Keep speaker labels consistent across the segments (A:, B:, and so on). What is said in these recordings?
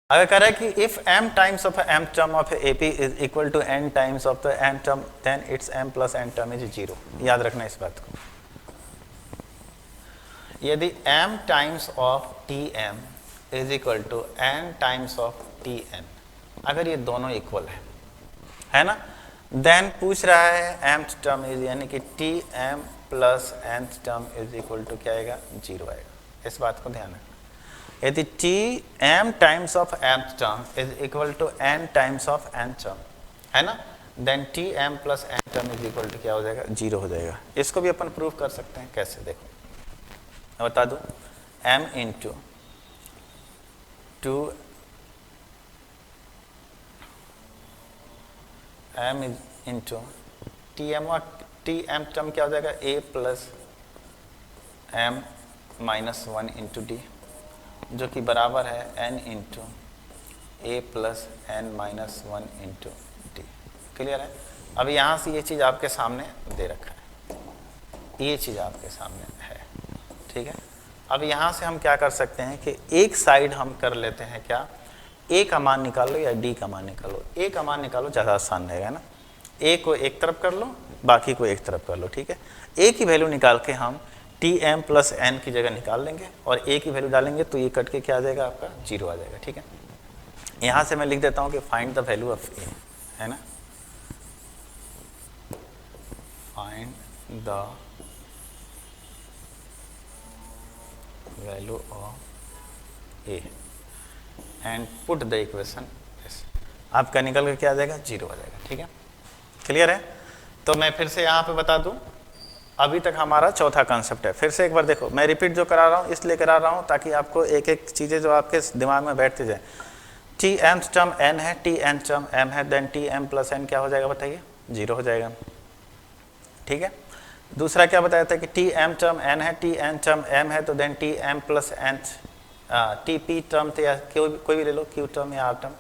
A: अगर कह रहा है कि if m times of m term of AP is equal to n times of the n term then it's m plus n term is 0। याद रखना इस बात को। यदि m times of Tm is equal to n times of Tn, अगर ये दोनों equal है ना, देन पूछ रहा है mth टर्म इज यानी कि Tm plus nth term is equal to क्या आएगा, 0 आएगा। इस बात को ध्यान रखना। यदि Tm times of mth term is equal to n times of n term है ना, then Tm plus n term is equal to क्या हो जाएगा, 0 हो जाएगा। इसको भी अपन प्रूव कर सकते हैं। कैसे, देखो मैं बता दूं, m into 2 m into Tm और Tm टर्म क्या हो जाएगा, a plus m minus 1 into d, जो कि बराबर है n into a plus n minus 1 into d. Clear है। अब यहाँ से ये चीज़ आपके सामने दे रखा है, ये चीज़ आपके सामने है, ठीक है। अब यहाँ से हम क्या कर सकते हैं कि एक साइड हम कर लेते हैं क्या, a का मान निकाल लो या d का मान निकालो। a का मान निकालो, ज़्यादा आसान रहेगा ना। a को एक तरफ कर लो, बाकी को एक तरफ कर लो, ठीक है। a की वैल्यू निकाल के हम Tm प्लस n की जगह निकाल लेंगे और a की वैल्यू डालेंगे तो ये कट के क्या आ जाएगा, आपका 0 आ जाएगा, ठीक है। यहाँ से मैं लिख देता हूँ कि find the value of a, है ना, find the value of a and put the equation, आपका निकल कर क्या आ जाएगा, 0 आ जाएगा, ठीक है। क्लियर है। तो मैं फिर से यहाँ पे बता दूँ, अभी तक हमारा चौथा कॉन्सेप्ट है। फिर से एक बार देखो, मैं रिपीट जो करा रहा हूँ इसलिए करा रहा हूँ ताकि आपको एक एक चीज़ें जो आपके दिमाग में बैठती जाए। Tm टर्म n है, Tn टर्म m है, देन Tm प्लस n क्या हो जाएगा, बताइए, 0 हो जाएगा, ठीक है। दूसरा क्या बताया था कि Tm टर्म n है, Tn टर्म m है, तो then Tm plus n, Tp term थे या कोई भी ले लो, Q टर्म या R टर्म,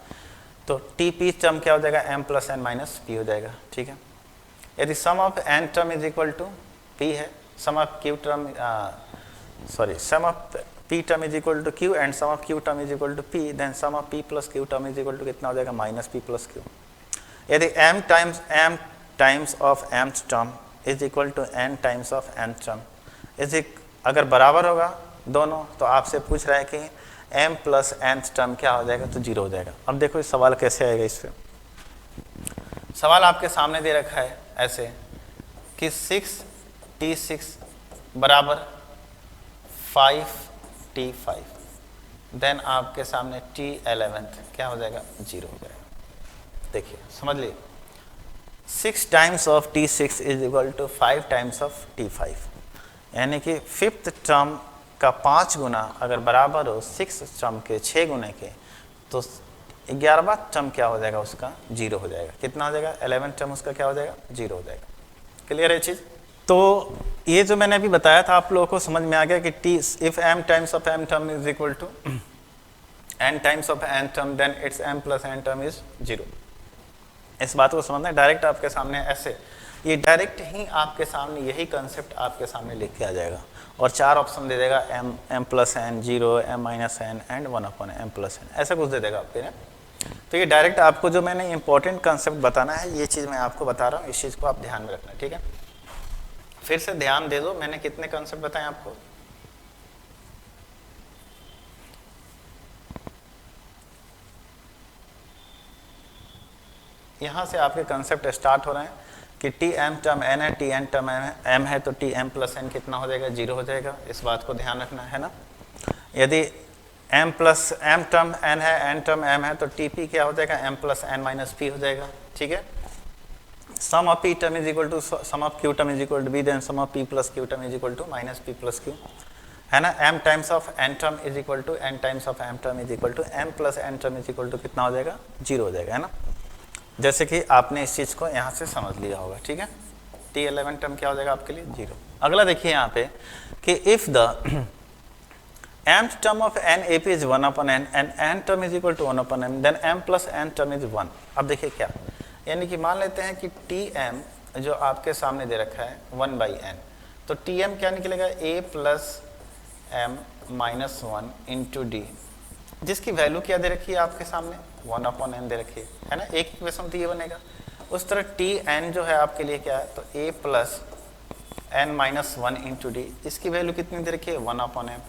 A: तो Tp टर्म क्या हो जाएगा, m plus n minus p हो जाएगा, ठीक है। यदि sum of n term is equal to p है, sum of q term sum of p term is equal to q and sum of q term is equal to p, then sum of p plus q term is equal to कितना हो जाएगा, minus p plus q। यदि m times of m term is equal to n times of n term अगर बराबर होगा दोनों, तो आपसे पूछ रहा है कि m प्लस n टर्म क्या हो जाएगा, तो 0 हो जाएगा। अब देखो इस सवाल कैसे आएगा। इस पे सवाल आपके सामने दे रखा है ऐसे कि 6t6 बराबर 5t5, देन आपके सामने t11 क्या हो जाएगा, 0 हो जाएगा। देखिए समझ लीजिए, 6 times of t6 is equal to 5 times of t5, यानी कि 5th टर्म का 5 गुना अगर बराबर हो 6 टर्म के 6 गुने के, तो 11वां टर्म क्या हो जाएगा, उसका 0 हो जाएगा। कितना हो जाएगा, 11 टर्म उसका क्या हो जाएगा, 0 हो जाएगा। क्लियर है चीज़। तो ये जो मैंने अभी बताया था आप लोगों को समझ में आ गया कि t if m times of m term is equal to n times of n term, then it's m plus n term is 0। इस बात को समझना है। डायरेक्ट आपके सामने ऐसे, ये डायरेक्ट ही आपके सामने यही कंसेप्ट आपके सामने लिख के आ जाएगा और 4 ऑप्शन दे देगा, m plus n, 0, m minus n and 1/m plus n, ऐसा कुछ दे देगा आपके ना। तो ये डायरेक्ट आपको जो मैंने इंपॉर्टेंट कंसेप्ट बताना है, ये चीज़ मैं आपको बता रहा हूँ, इस चीज़ को आप ध्यान में रखना, ठीक है। फिर से ध्यान दे दो, मैंने कितने कंसेप्ट बताए आपको, यहाँ से आपके कंसेप्ट स्टार्ट हो रहे हैं कि Tm टर्म n है, Tn टर्म m है, तो Tm प्लस n कितना हो जाएगा, 0 हो जाएगा। इस बात को ध्यान रखना है ना। यदि m plus m term n है, n टर्म m है, तो Tp क्या हो जाएगा, m plus n minus p हो जाएगा, ठीक है। Sum of p term is equal to sum of q term is equal to b, then sum of p plus q term is equal to minus p plus q, है ना। m times of n term is equal to n times of m term is equal to m plus n term is equal to कितना हो जाएगा, 0 हो जाएगा, है ना। जैसे कि आपने इस चीज़ को यहाँ से समझ लिया होगा, ठीक है। T11 टर्म क्या हो जाएगा आपके लिए, 0। अगला देखिए यहाँ पे कि if the mth term of n AP is 1/n and n term is equal to 1/m, then m plus n term is 1। अब देखिए क्या, यानी कि मान लेते हैं कि Tm जो आपके सामने दे रखा है 1/n, तो Tm क्या निकलेगा, a plus m minus 1 into D, जिसकी वैल्यू क्या दे रखी है आपके सामने, 1/n दे रखी है ना, एक इक्वेशन तो ये बनेगा। उस तरह टी एन जो है आपके लिए क्या है, तो a plus n minus 1 into D, इसकी वैल्यू कितनी दे रखी है, 1/m।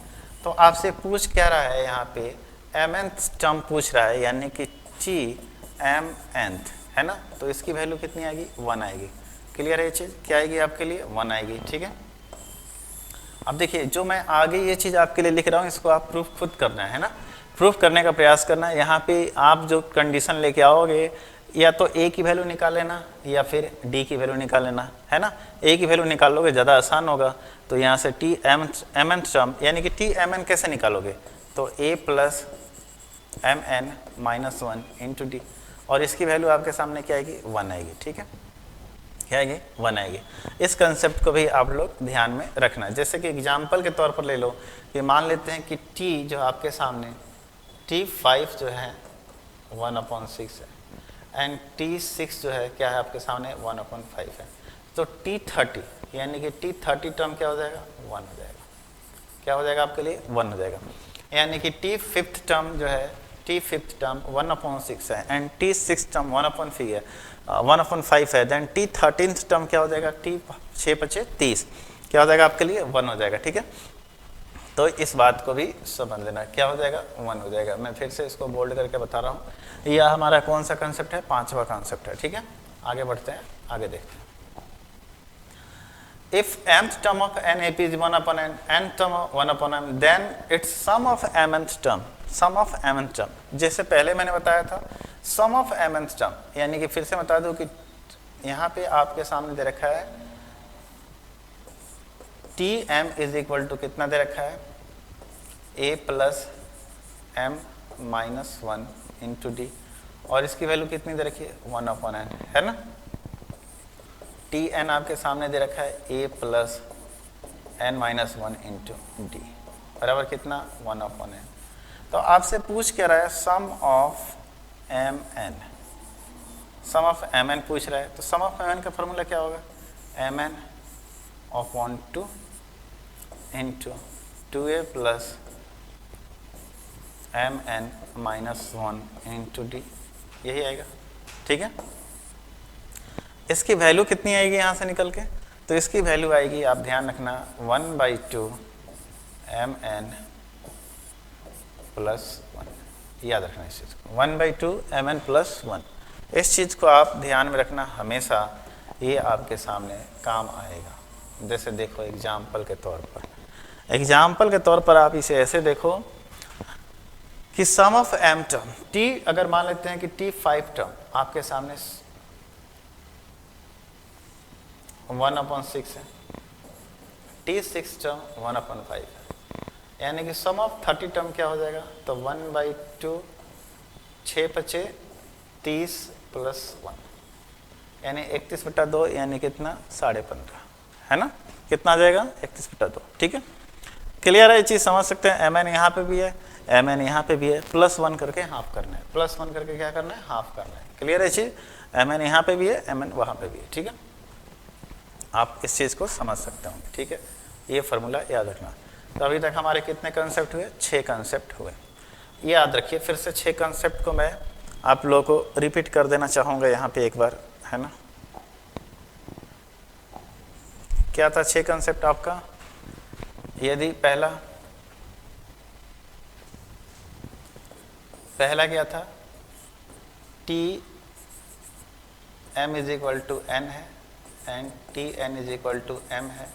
A: तो आपसे पूछ क्या रहा है यहाँ पे, mnth टर्म पूछ रहा है, यानी कि टी एम nth है ना, तो इसकी वैल्यू कितनी आएगी, 1 आएगी। क्लियर है ये चीज़, क्या आएगी आपके लिए, 1 आएगी। ठीक है, अब देखिए जो मैं आगे ये चीज़ आपके लिए लिख रहा हूँ, इसको आप प्रूफ खुद करना है ना, प्रूफ करने का प्रयास करना है। यहाँ पे आप जो कंडीशन लेके आओगे, या तो ए की वैल्यू निकाल लेना या फिर डी की वैल्यू निकाल लेना, है ना। ए की वैल्यू निकाल लोगे ज़्यादा आसान होगा। तो यहाँ से टी एम एन टर्म, यानी कि टी एम एन कैसे निकालोगे, तो a plus m n minus 1 into d, और इसकी वैल्यू आपके सामने क्या आएगी, 1 आएगी। ठीक है, क्या आएगी, 1 आएगी। इस कंसेप्ट को भी आप लोग ध्यान में रखना है। जैसे कि एग्जाम्पल के तौर पर ले लो कि मान लेते हैं कि टी जो आपके सामने T5 जो है 1/6 है, एंड T6 जो है क्या है आपके सामने, 1/5 है। तो T30 यानी कि T30 टर्म क्या हो जाएगा, 1 हो जाएगा। क्या हो जाएगा आपके लिए, 1 हो जाएगा। यानी कि T5th टर्म जो है, T5th टर्म 1/6 है, एंड T6 टर्म 1/5 है, देन T13th टर्म क्या हो जाएगा, T6 × 30 क्या हो जाएगा आपके लिए, 1 हो जाएगा। ठीक है, तो इस बात को भी समझ लेना, क्या हो जाएगा, 1 हो जाएगा। मैं फिर से इसको बोल्ड करके बता रहा हूँ। यह हमारा कौन सा कंसेप्ट है, 5वां कंसेप्ट है। ठीक है, आगे बढ़ते हैं, आगे देखते हैं। If mth term of NAP is 1/n, nth term 1/m, then its sum of mth term, sum of mth term, जैसे पहले मैंने बताया था, sum of mth term, यानी कि फिर से बता दूं कि यहाँ पे आपके सामने दे रखा है Tm इज इक्वल टू कितना दे रखा है, a plus m minus 1 into d, और इसकी वैल्यू कितनी दे रखी है, 1/n, है ना। Tn आपके सामने दे रखा है a plus n minus 1 into d, बराबर कितना, 1/n। तो आपसे पूछ क्या रहा है, sum of mn, sum of mn पूछ रहा है। तो सम ऑफ mn का फॉर्मूला क्या होगा, mn upon 2 into 2a plus mn minus 1 into D, यही आएगा। ठीक है, इसकी वैल्यू कितनी आएगी यहाँ से निकल के, तो इसकी वैल्यू आएगी, आप ध्यान रखना, 1/2 mn प्लस 1, याद रखना इस चीज़ को, 1/2 mn प्लस 1। इस चीज़ को आप ध्यान में रखना हमेशा, ये आपके सामने काम आएगा। जैसे देखो एग्जाम्पल के तौर पर, एग्जाम्पल के तौर पर आप इसे ऐसे देखो कि sum of m term, t अगर मान लेते हैं कि T5 टर्म आपके सामने 1/6 है, T6 टर्म 1/5 है, यानी कि सम ऑफ 30 टर्म क्या हो जाएगा, तो 1/2 6×5 30 प्लस 1, यानी 31/2, यानी कितना, 15.5, है ना। कितना आ जाएगा, 31/2। ठीक है, क्लियर है ये चीज़, समझ सकते हैं। mn यहाँ पे भी है, mn यहाँ पे भी है, प्लस 1 करके हाफ करना है, प्लस 1 करके क्या करना है, हाफ करना है। क्लियर है चीज़, mn यहाँ पे भी है, mn वहाँ पे भी है। ठीक है, आप इस चीज़ को समझ सकते होंगे। ठीक है, ये फार्मूला याद रखना। तो अभी तक हमारे कितने कंसेप्ट हुए, 6 कंसेप्ट हुए। ये याद रखिए, फिर से 6 कंसेप्ट को मैं आप लोगों को रिपीट कर देना चाहूँगा यहाँ पे एक बार, है ना। क्या था 6 कंसेप्ट आपका, यदि पहला क्या था, t m is equal to n है and t n is equal to m है,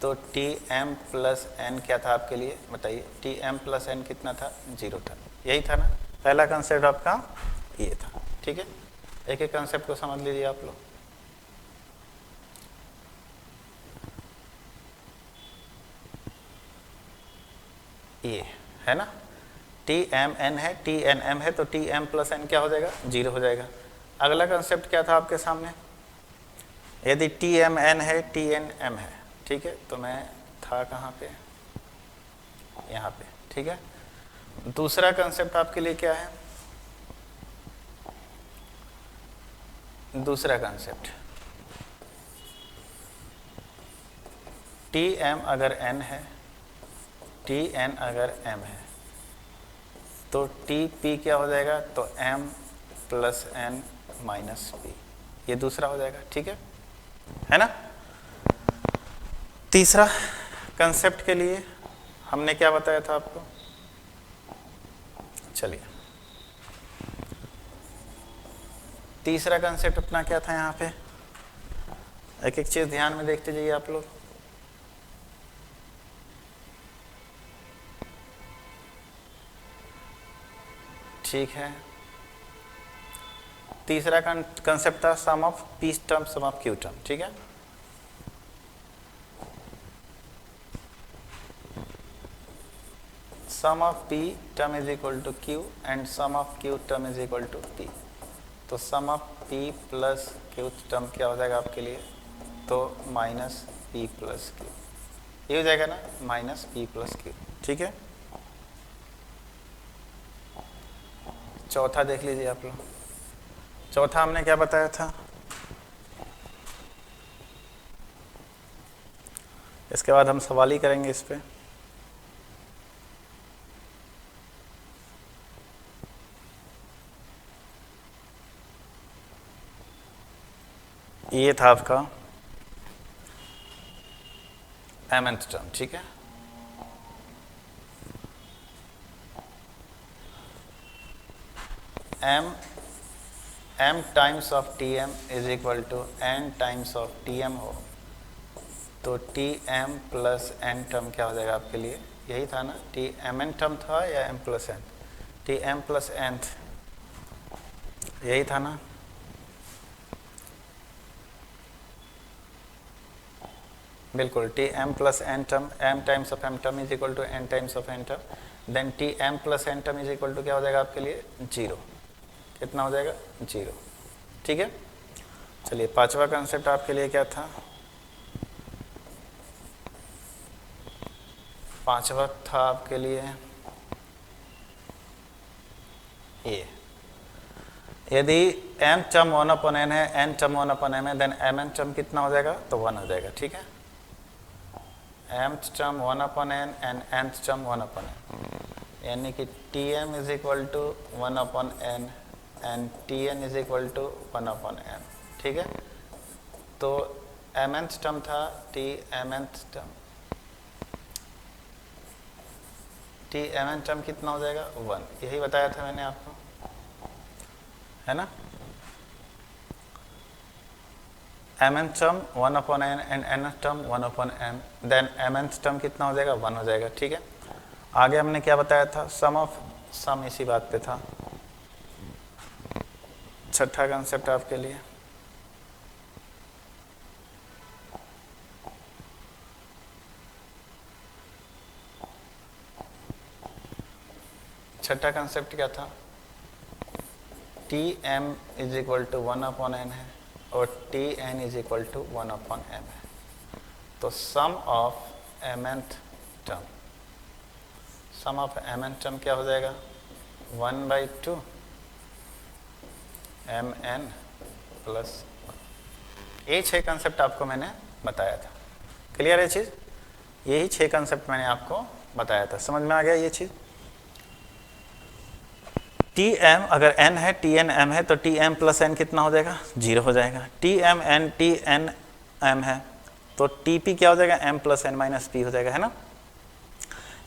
A: तो टी एम प्लस एन क्या था आपके लिए, बताइए। टी एम प्लस एन कितना था, 0 था, यही था ना पहला कंसेप्ट आपका, ये था। ठीक है, एक एक कंसेप्ट को समझ लीजिए आप लोग। ये है ना, टी एम एन है, टी एन एम है, तो टी एम प्लस एन क्या हो जाएगा, 0 हो जाएगा। अगला कंसेप्ट क्या था आपके सामने, यदि टी एम एन है, टी एन एम है, ठीक है, तो मैं था कहाँ पे, यहाँ पे। ठीक है, दूसरा कंसेप्ट आपके लिए क्या है, दूसरा कंसेप्ट टी एम अगर एन है, टी एन अगर एम है, तो टी पी क्या हो जाएगा, तो m plus n minus P, ये दूसरा हो जाएगा, ठीक है ना। तीसरा कंसेप्ट के लिए हमने क्या बताया था आपको, चलिए तीसरा कंसेप्ट अपना क्या था, यहाँ पे एक एक चीज ध्यान में देखते जाइए आप लोग। ठीक है, तीसरा कंसेप्ट था sum of p term sum of q term, ठीक है। Sum of p term is equal to q and sum of q term is equal to p. तो sum of p plus q term क्या हो जाएगा आपके लिए, तो minus p plus Q, ये हो जाएगा ना, माइनस पी प्लस क्यू, ठीक है। चौथा देख लीजिए आप लोग, चौथा हमने क्या बताया था, इसके बाद हम सवाल ही करेंगे इस पे। ये था आपका mth टर्म, ठीक है। m times of tm is equal to n times of tm हो, तो tm प्लस n टर्म क्या हो जाएगा आपके लिए, यही था ना, tmn टर्म था या m plus n, tm plus n यही था ना। बिल्कुल, T M plus N term, M times of M term is equal to N times of N term, then T M plus N term is equal to क्या हो जाएगा आपके लिए, zero. कितना हो जाएगा, जीरो, ठीक है। चलिए पांचवा कंसेप्ट आपके लिए क्या था, पांचवा था आपके लिए ये, यदि m टर्म 1 अपॉन n है, n टर्म 1 अपॉन m है, देन mn टर्म कितना हो जाएगा, तो 1 हो जाएगा, ठीक है। mth term 1 upon n and nth term 1 upon n, यानी कि tm is equal to 1 upon n and tn is equal to 1 upon m, ठीक है। तो mnth टर्म था tmnth टर्म, tmn टर्म कितना हो जाएगा, 1, यही बताया था मैंने आपको, है ना। mn term 1 upon n and n term 1 upon m, then mnth term कितना हो जाएगा, 1 हो जाएगा, ठीक है। आगे हमने क्या बताया था, सम ऑफ सम, इसी बात पे था। छठा कंसेप्ट आपके लिए छठा कंसेप्ट क्या था, t m is equal to 1 upon n है और t n is equal to 1 upon m है। तो sum of mnth term, sum of mnth term क्या हो जाएगा, 1/2 mn प्लस 1। ये 6 कंसेप्ट आपको मैंने बताया था, क्लियर है चीज़, यही 6 कंसेप्ट मैंने आपको बताया था, समझ में आ गया ये चीज़। टी एम अगर n है, टी एन एम है, तो टी एम प्लस एन कितना हो जाएगा, 0 हो जाएगा। T m n T n m है, तो टी पी क्या हो जाएगा, m plus N minus p हो जाएगा, है ना।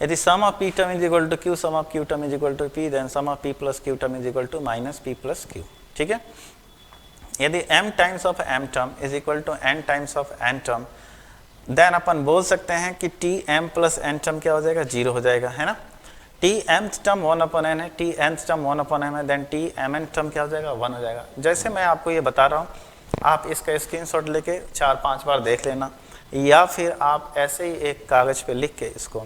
A: यदि sum of p term is equal to q, sum of q term is equal to p, then sum of p plus q term is equal to minus p plus q, ठीक है। यदि m times of m term is equal to n times of n term, then अपन बोल सकते हैं कि T M plus N term क्या हो जाएगा, 0 हो जाएगा, है ना। T mth term 1 upon n है, T nth term 1 upon m है, देन टी mn टर्म क्या हो जाएगा, 1 हो जाएगा। जैसे मैं आपको ये बता रहा हूँ, आप इसका स्क्रीनशॉट लेके 4-5 बार देख लेना, या फिर आप ऐसे ही एक कागज़ पे लिख के इसको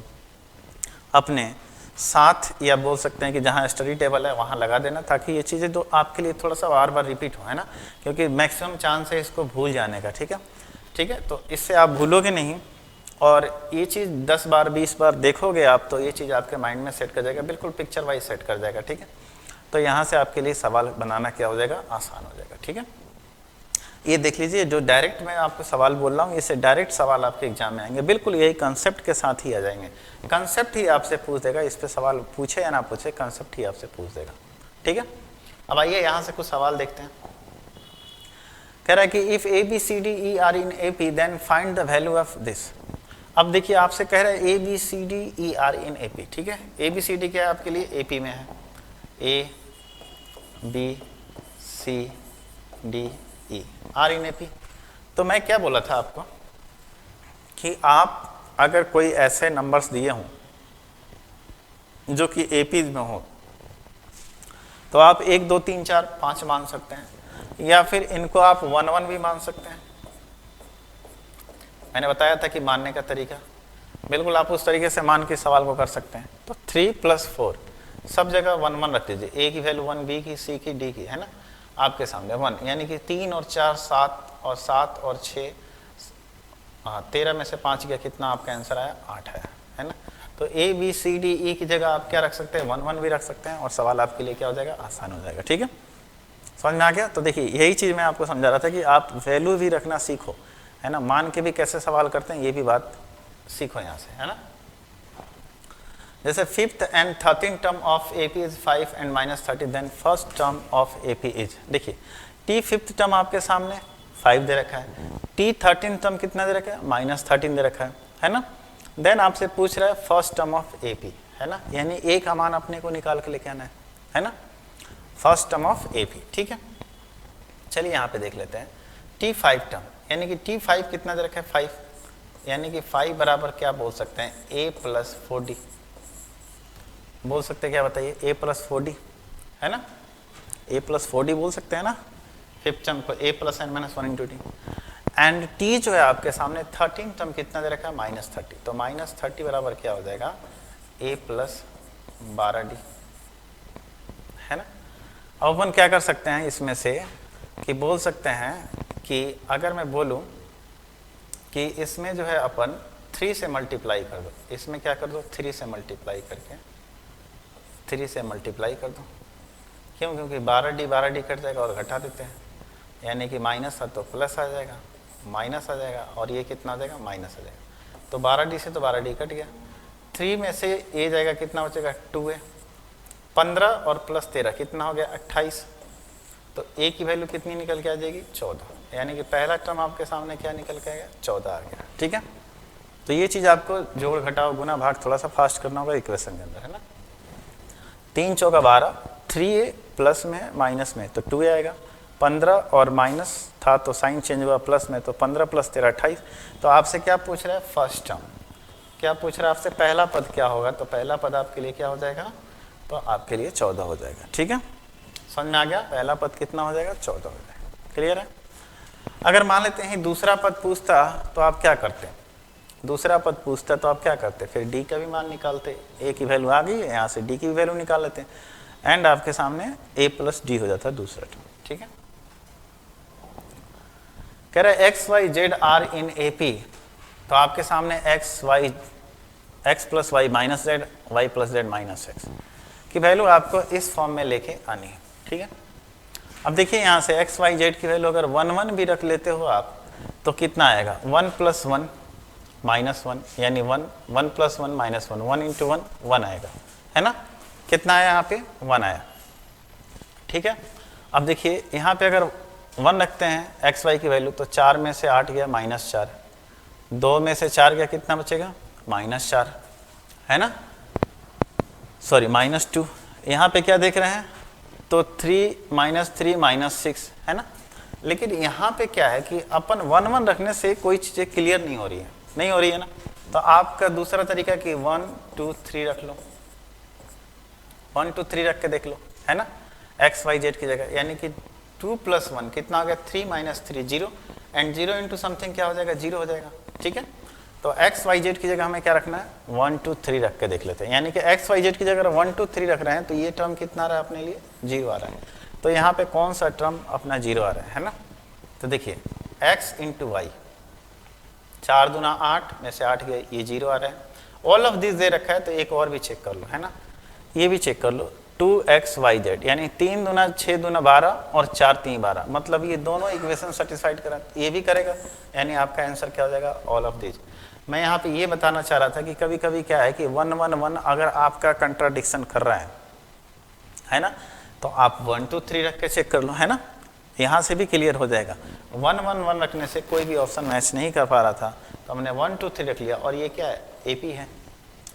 A: अपने साथ, या बोल सकते हैं कि जहाँ स्टडी टेबल है वहाँ लगा देना, ताकि ये चीज़ें तो आपके लिए थोड़ा सा बार बार रिपीट हो, है ना, क्योंकि मैक्सिमम चांस है इसको भूल जाने का, ठीक है। ठीक है, तो इससे आप भूलोगे नहीं, और ये चीज़ 10 बार 20 बार देखोगे आप, तो ये चीज़ आपके माइंड में सेट कर जाएगा, बिल्कुल पिक्चर वाइज सेट कर जाएगा, ठीक है। तो यहाँ से आपके लिए सवाल बनाना क्या हो जाएगा, आसान हो जाएगा, ठीक है। ये देख लीजिए, जो डायरेक्ट मैं आपको सवाल बोल रहा हूँ, इससे डायरेक्ट सवाल आपके एग्जाम में आएंगे, बिल्कुल यही कंसेप्ट के साथ ही आ जाएंगे। कंसेप्ट ही आपसे पूछ देगा, इस पे सवाल पूछे या ना पूछे, कंसेप्ट ही आपसे पूछ देगा। ठीक है, अब आइए यहाँ से कुछ सवाल देखते हैं। कह रहा है कि if A B C D E are in A P then find the value of this. अब देखिए आपसे कह रहा है A B C D E are in A P. ठीक है, ए बी सी डी क्या है आपके लिए, ए पी में है, A B C D E are in A P. तो मैं क्या बोला था आपको कि आप अगर कोई ऐसे नंबर्स दिए हों जो कि ए पी में हो, तो आप 1 2 3 4 5 मान सकते हैं, या फिर इनको आप 1 1 भी मान सकते हैं। मैंने बताया था कि मानने का तरीका, बिल्कुल आप उस तरीके से मान के सवाल को कर सकते हैं। तो 3 + 4 सब जगह 1 1 रख दीजिए, ए की वैल्यू 1, बी की, सी की, डी की, है ना, आपके सामने 1, यानी कि 3 और 4 7, और 7 और 6 13 में से 5 गया, कितना आपका आंसर आया, 8 आया, है ना। तो ए बी सी डी ई की जगह आप क्या रख सकते हैं, 1 1 भी रख सकते हैं, और सवाल आपके लिए क्या हो जाएगा, आसान हो जाएगा। ठीक है, समझ में आ गया। तो देखिए यही चीज़ मैं आपको समझा रहा था कि आप वैल्यू भी रखना सीखो, है ना, मान के भी कैसे सवाल करते हैं ये भी बात सीखो यहाँ से, है ना। जैसे 5th and 13th term of A P is 5 and -30, then first term of A P is, देखिए टी 5th टर्म आपके सामने 5 दे रखा है, टी 13th टर्म कितना दे रखा है, -13 दे रखा है ना। देन आपसे पूछ रहा है first term of A P, है ना, यानी ए का मान अपने को निकाल के लेके आना है ना, first term of A P. ठीक है, चलिए यहाँ पे देख लेते हैं टी 5 टर्म, यानी कि टी 5 कितना दे रखा है, 5, यानी कि 5 बराबर क्या बोल सकते हैं, ए + 4d बोल सकते हैं, क्या बताइए, a + 4d, है ना, a + 4d बोल सकते हैं ना, 5th टर्म को a + n - 1 × d। And t जो है आपके सामने 13th टर्म कितना दे रखा है, -30, तो -30 बराबर क्या हो जाएगा, a + 12d, है ना। अब अपन क्या कर सकते हैं इसमें से कि बोल सकते हैं कि अगर मैं बोलूं कि इसमें जो है अपन 3 से मल्टीप्लाई कर दो, इसमें क्या कर दो, 3 से मल्टीप्लाई करके 3 से मल्टीप्लाई कर दो, क्यों, क्योंकि 12d कट जाएगा और घटा देते हैं, यानी कि माइनस था तो प्लस आ जाएगा, माइनस आ जाएगा, और ये कितना आ जाएगा, माइनस आ जाएगा। तो 12d से तो 12d कट गया, 3 में से ए जाएगा, कितना बचेगा, 2a, 15 और +13 कितना हो गया, 28। तो ए की वैल्यू कितनी निकल के आ जाएगी, 14, यानी कि पहला टर्म आपके सामने क्या निकल के आएगा, 14 आ गया। ठीक है, तो ये चीज़ आपको जोड़ घटाव गुना भाग थोड़ा सा फास्ट करना होगा इक्वेशन के अंदर, है ना। 3 चौका 12, 3a प्लस में माइनस में तो 2a आएगा, 15 और माइनस था तो साइन चेंज हुआ प्लस में, तो 15 + 13 28। तो आपसे क्या पूछ रहा है, फर्स्ट टर्म क्या पूछ रहा है आपसे, पहला पद क्या होगा, तो पहला पद आपके लिए क्या हो जाएगा, तो आपके लिए 14 हो जाएगा। ठीक है, समझ में आ गया, पहला पद कितना हो जाएगा, 14 हो जाएगा। क्लियर है। अगर मान लेते हैं दूसरा पद पूछता तो आप क्या करते हैं, दूसरा पद पूछता तो आप क्या करते, फिर डी का भी मान निकालते, ए की वैल्यू आ गई है, यहाँ से डी की भी वैल्यू निकाल लेते हैं, एंड आपके सामने a + d हो जाता है दूसरा टर्म। ठीक है, कह रहा है x y z r in A P, तो आपके सामने x + y - z, y + z - x की वैल्यू आपको इस फॉर्म में लेके आनी है। ठीक है, अब देखिए यहाँ से x y z की वैल्यू अगर 1 1 भी रख लेते हो आप, तो कितना आएगा, 1 + 1 -1, यानी 1 1 + 1 -1, 1 × 1 1 आएगा, है ना, कितना आया यहाँ पे, 1 आया। ठीक है, अब देखिए यहाँ पे अगर 1 रखते हैं x y की वैल्यू, तो 4 में से 8 गया -4, 2 में से 4 गया, कितना बचेगा, -4, है ना, सॉरी -2। यहाँ पे क्या देख रहे हैं, तो 3 -3 -6, है ना। लेकिन यहाँ पे क्या है कि अपन 1 1 रखने से कोई चीज़ें क्लियर नहीं हो रही है ना, तो आपका दूसरा तरीका कि 1 2 3 रख लो, 1 2 3 रख के देख लो, है ना, x y z की जगह, यानी कि 2 + 1 कितना हो गया, 3 - 3 0, एंड 0 × समथिंग क्या हो जाएगा, 0 हो जाएगा। ठीक है, तो x y z की जगह हमें क्या रखना है, 1 2 3 रख के देख लेते हैं, यानी कि x y z की जगह 1 2 3 रख रहे हैं, तो ये टर्म कितना आ रहा है अपने लिए, 0 आ रहा है। तो यहाँ पे कौन सा टर्म अपना 0 आ रहा है ना। तो देखिए x × y, 4 दूना 8 में से 8 गए, ये 0 आ रहा है। ऑल ऑफ दिस दे रखा है, तो एक और भी चेक कर लो, है ना, ये भी चेक कर लो, 2xyz, यानी 3 दूना 6 दूना 12 और 4 3 12, मतलब ये दोनों इक्वेशन सेटिस्फाइड करा, ये भी करेगा, यानी आपका आंसर क्या हो जाएगा, ऑल ऑफ दिस। मैं यहाँ पे ये बताना चाह रहा था कि कभी कभी क्या है कि 1 1 1 अगर आपका कंट्राडिक्शन कर रहा है ना, तो आप 1 2 3 रख के चेक कर लो, है ना, यहाँ से भी क्लियर हो जाएगा। 1 1 1 रखने से कोई भी ऑप्शन मैच नहीं कर पा रहा था, तो हमने 1 2 3 रख लिया, और ये क्या है, एपी है,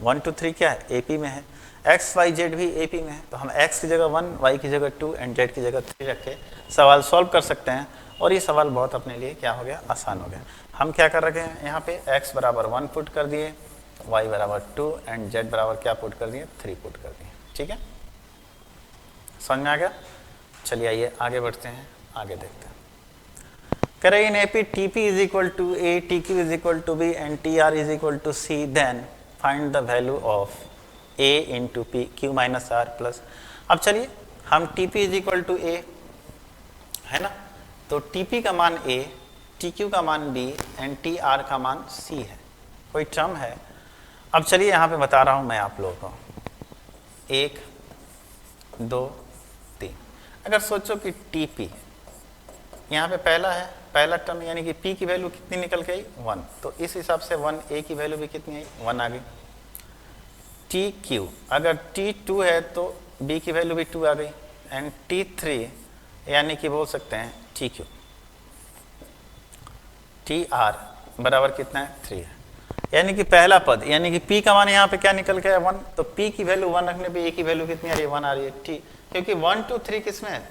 A: 1 2 3 क्या है, एपी में है, एक्स वाई जेड भी एपी में है, तो हम एक्स की जगह 1, वाई की जगह 2 एंड जेड की जगह 3 रख के सवाल सॉल्व कर सकते हैं, और ये सवाल बहुत अपने लिए क्या हो गया, आसान हो गया। हम क्या कर रखे हैं यहाँ पे, x बराबर 1 पुट कर दिए, y बराबर 2 एंड z बराबर क्या पुट कर दिए, 3 पुट कर दिए, ठीक है, समझ में आ गया। चलिए आइए आगे बढ़ते हैं, आगे देखते हैं। कह रहे in AP TP is equal to A, TQ is equal to B and TR is equal to C, then find the value of A into P Q minus R plus. अब चलिए हम TP is equal to A है ना, तो TP का मान A, TQ का मान B एंड TR का मान C है, कोई टर्म है। अब चलिए यहाँ पे बता रहा हूँ मैं आप लोगों को, 1 2 3, अगर सोचो कि TP यहाँ पे पहला है, पहला टर्म यानी कि P की वैल्यू कितनी निकल के आई, 1, तो इस हिसाब से 1, A की वैल्यू भी कितनी आई, 1 आ गई। TQ अगर T2 है तो B की वैल्यू भी 2 आ गई, एंड T3 यानी कि बोल सकते हैं TQ, TR बराबर कितना है, 3 है, यानी कि पहला पद यानी कि P का मान यहाँ पे क्या निकल के है, 1, तो P की वैल्यू 1 रखने पे A की वैल्यू कितनी आ रही है, 1 आ रही है, ठीक, क्योंकि 1 2 3 किस में है,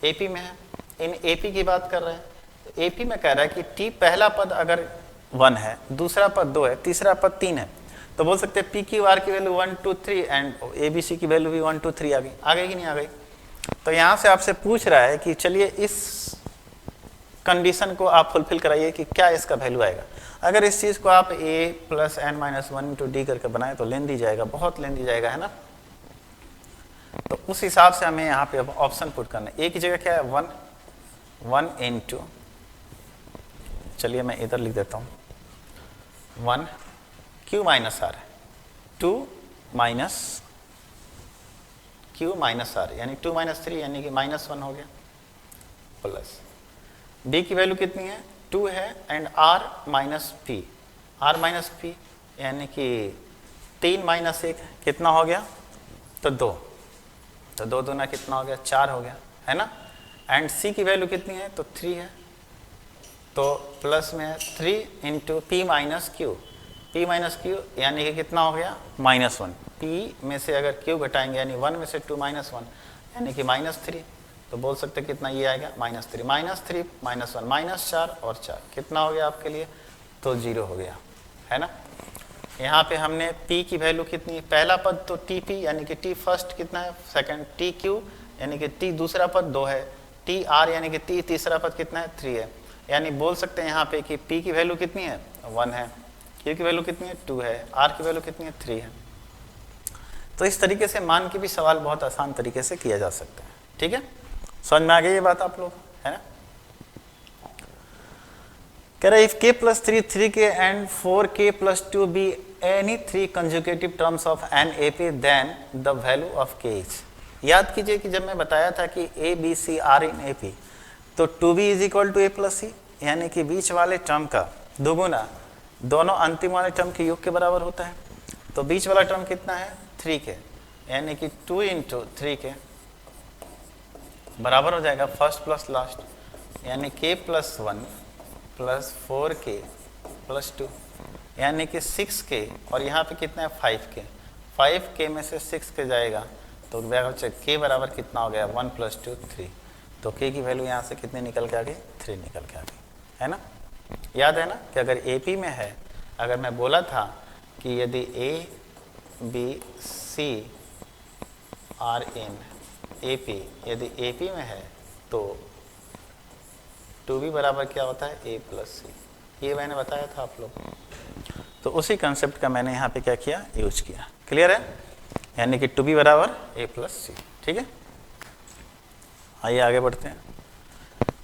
A: AP में है, इन AP की बात कर रहे हैं, तो AP में कह रहा है कि T पहला पद अगर 1 है, दूसरा पद 2 है, तीसरा पद 3 है, तो बोल सकते हैं PQR की वैल्यू 1 2 3 एंड ABC की वैल्यू भी 1 2 3 आ गई कि नहीं आ गई। तो यहाँ से आपसे पूछ रहा है कि चलिए इस कंडीशन को आप फुलफिल कराइए कि क्या इसका वैल्यू आएगा। अगर इस चीज़ को आप A plus n minus 1 into D करके बनाए तो लेंदी जाएगा, बहुत लेंदी जाएगा, है ना, तो उस हिसाब से हमें यहाँ पे अब ऑप्शन पुट करना है। A की जगह क्या है, 1 इंटू, चलिए मैं इधर लिख देता हूँ, 1 Q minus R, 2 minus Q minus R यानी 2 माइनस 3 यानी कि -1 हो गया, प्लस B की वैल्यू कितनी है, 2 है, and R minus P, R minus P यानी कि 3 माइनस 1 कितना हो गया, तो 2, तो 2 दूना कितना हो गया, 4 हो गया, है ना, एंड C की वैल्यू कितनी है, तो 3 है, तो प्लस में है 3 into P minus Q, P minus Q यानी कि कितना हो गया, -1, P में से अगर Q घटाएंगे यानी 1 में से 2 माइनस 1 यानी कि -3, तो बोल सकते कितना ये आएगा, -3 -1 -4 और 4 कितना हो गया आपके लिए, तो 0 हो गया, है ना। यहाँ पे हमने P की वैल्यू कितनी, पहला पद तो TP यानी कि T फर्स्ट कितना है, सेकंड TQ यानी कि T दूसरा पद 2 है, TR यानी कि T तीसरा पद कितना है, 3 है, यानी बोल सकते हैं यहाँ पे कि P की वैल्यू कितनी है, 1 है, Q की वैल्यू कितनी है, 2 है, R की वैल्यू कितनी है, 3 है। तो इस तरीके से मान के भी सवाल बहुत आसान तरीके से किया जा सकता है, ठीक है, समझ में आ गई ये बात आप लोग, है ना। कह रहे if k plus 3 3k and 4k plus 2 be any 3 conjugative terms of an AP then the value of k is. याद कीजिए कि जब मैं बताया था कि A B C R in AP, तो 2b is equal to A plus C, यानी कि बीच वाले टर्म का दोगुना दोनों अंतिम वाले टर्म के योग के बराबर होता है, तो बीच वाला टर्म कितना है, 3k, यानी कि 2 इंटू 3k बराबर हो जाएगा फर्स्ट प्लस लास्ट, यानी k plus 1 plus 4k plus 2 यानी कि 6k, और यहाँ पे कितना है 5k, 5k में से 6k जाएगा तो k बराबर कितना हो गया, 1 प्लस 2 3, तो k की वैल्यू यहाँ से कितने निकल के आ गई, 3 निकल के आ गई, है ना। याद है ना कि अगर AP में है, अगर मैं बोला था कि यदि A B C R in AP यदि AP में है तो 2b बराबर क्या होता है, A प्लस C, ये मैंने बताया था आप लोग, तो उसी कंसेप्ट का मैंने यहाँ पे क्या किया, यूज किया, क्लियर है, यानी कि 2b बराबर A प्लस C, ठीक है। आइए आगे बढ़ते हैं।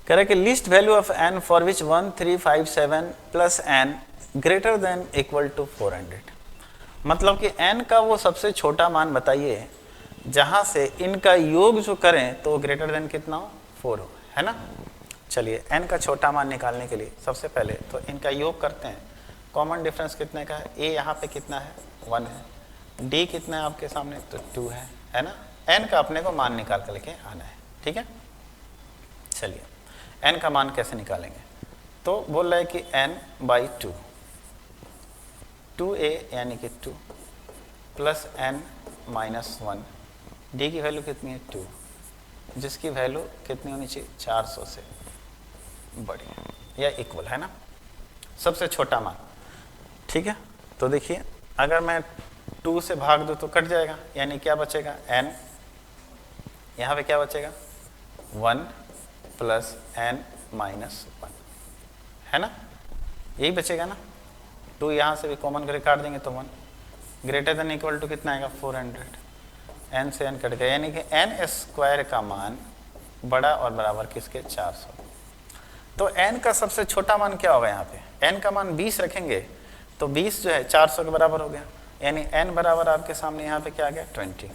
A: कह रहे कि list value of n for which 1 3 5 7 plus n greater than equal to 400, मतलब कि n का वो सबसे छोटा मान बताइए जहाँ से इनका योग जो करें तो ग्रेटर देन कितना हो, 4 हो, है ना। चलिए n का छोटा मान निकालने के लिए सबसे पहले तो इनका योग करते हैं। कॉमन डिफरेंस कितने का है, a यहाँ पे कितना है 1 है, d कितना है आपके सामने तो 2 है ना। n का अपने को मान निकाल कर लेके आना है, ठीक है। चलिए n का मान कैसे निकालेंगे, तो बोल रहा है कि n/2, 2a यानी कि 2 प्लस n-1, d की वैल्यू कितनी है 2, जिसकी वैल्यू कितनी होनी चाहिए 400 से बड़ी या इक्वल, है ना, सबसे छोटा मान, ठीक है। तो देखिए अगर मैं 2 से भाग दूँ तो कट जाएगा, यानी क्या बचेगा n, यहाँ पे क्या बचेगा 1 प्लस n-1, है ना, यही बचेगा ना। 2 यहाँ से भी कॉमन करके काट देंगे तो 1, ग्रेटर देन इक्वल टू कितना आएगा 400, n से n कट गया, यानी कि n² का मान बड़ा और बराबर किसके 400। तो n का सबसे छोटा मान क्या होगा, यहाँ पे n का मान 20 रखेंगे तो 20 जो है 400 के बराबर हो गया, यानी n बराबर आपके सामने यहाँ पे क्या आ गया 20,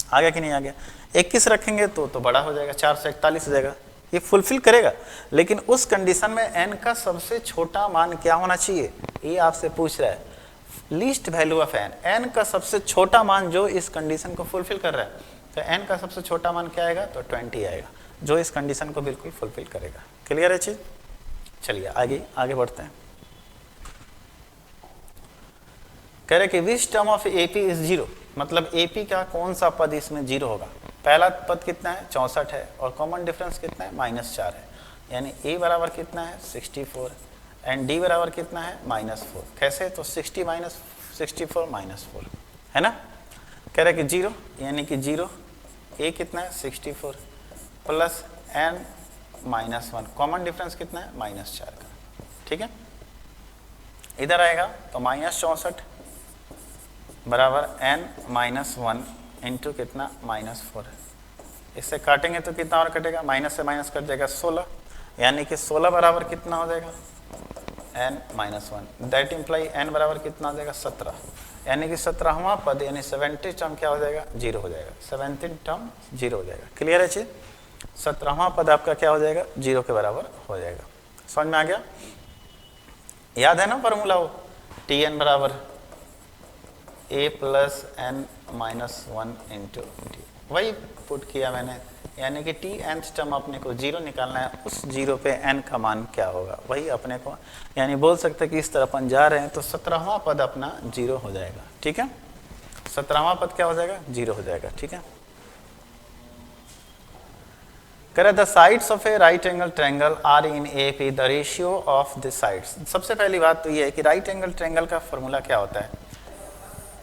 A: आ गया कि नहीं आ गया। 21 रखेंगे तो बड़ा हो जाएगा 441 हो जाएगा, ये फुलफिल करेगा। लेकिन उस कंडीशन में n का सबसे छोटा मान क्या होना चाहिए, ये आपसे पूछ रहा है, लीस्ट वैल्यू ऑफ n का सबसे छोटा मान जो इस कंडीशन को फुलफिल कर रहा है। तो n का सबसे छोटा मान क्या आएगा, तो 20 आएगा, जो इस कंडीशन को बिल्कुल फुलफिल करेगा। क्लियर है चीज। चलिए आगे बढ़ते हैं। कह रहे कि which term of AP is 0, मतलब एपी का कौन सा पद इसमें 0 होगा। पहला पद कितना है 64 है और कॉमन डिफरेंस कितना है -4 है, यानी a बराबर कितना है 64 एंड d बराबर कितना है -4। कैसे, तो 60 - 64 -4, है ना। कह रहे कि 0 यानी कि 0, a कितना है 64 प्लस n-1, कॉमन डिफरेंस कितना है -4 का, ठीक है। इधर आएगा तो -64 बराबर n-1 इंटू कितना -4, इससे काटेंगे तो कितना और कटेगा, माइनस से माइनस कट जाएगा 16, यानी कि 16 बराबर कितना हो जाएगा n-1, दैट इम्प्लाई n बराबर कितना हो जाएगा 17, यानी कि 17वां पद यानी 70 टर्म क्या हो जाएगा 0 हो जाएगा, 17 टर्म 0 हो जाएगा। क्लियर है चीज, 17वां पद आपका क्या हो जाएगा 0 के बराबर हो जाएगा। समझ में आ गया, याद है ना फॉर्मूला वो, Tn बराबर a plus n-1 into D, वही पुट किया मैंने, यानी कि Tnth टर्म अपने को 0 निकालना है, उस 0 पे n का मान क्या होगा वही अपने को, यानी बोल सकते हैं कि इस तरह अपन जा रहे हैं तो 17वां पद अपना 0 हो जाएगा, ठीक है। 17वां पद क्या हो जाएगा 0 हो जाएगा, ठीक है। कह the sides of a right angle triangle are in AP, the ratio of the sides. सबसे पहली बात तो ये है कि राइट एंगल ट्रायंगल का फॉर्मूला क्या होता है।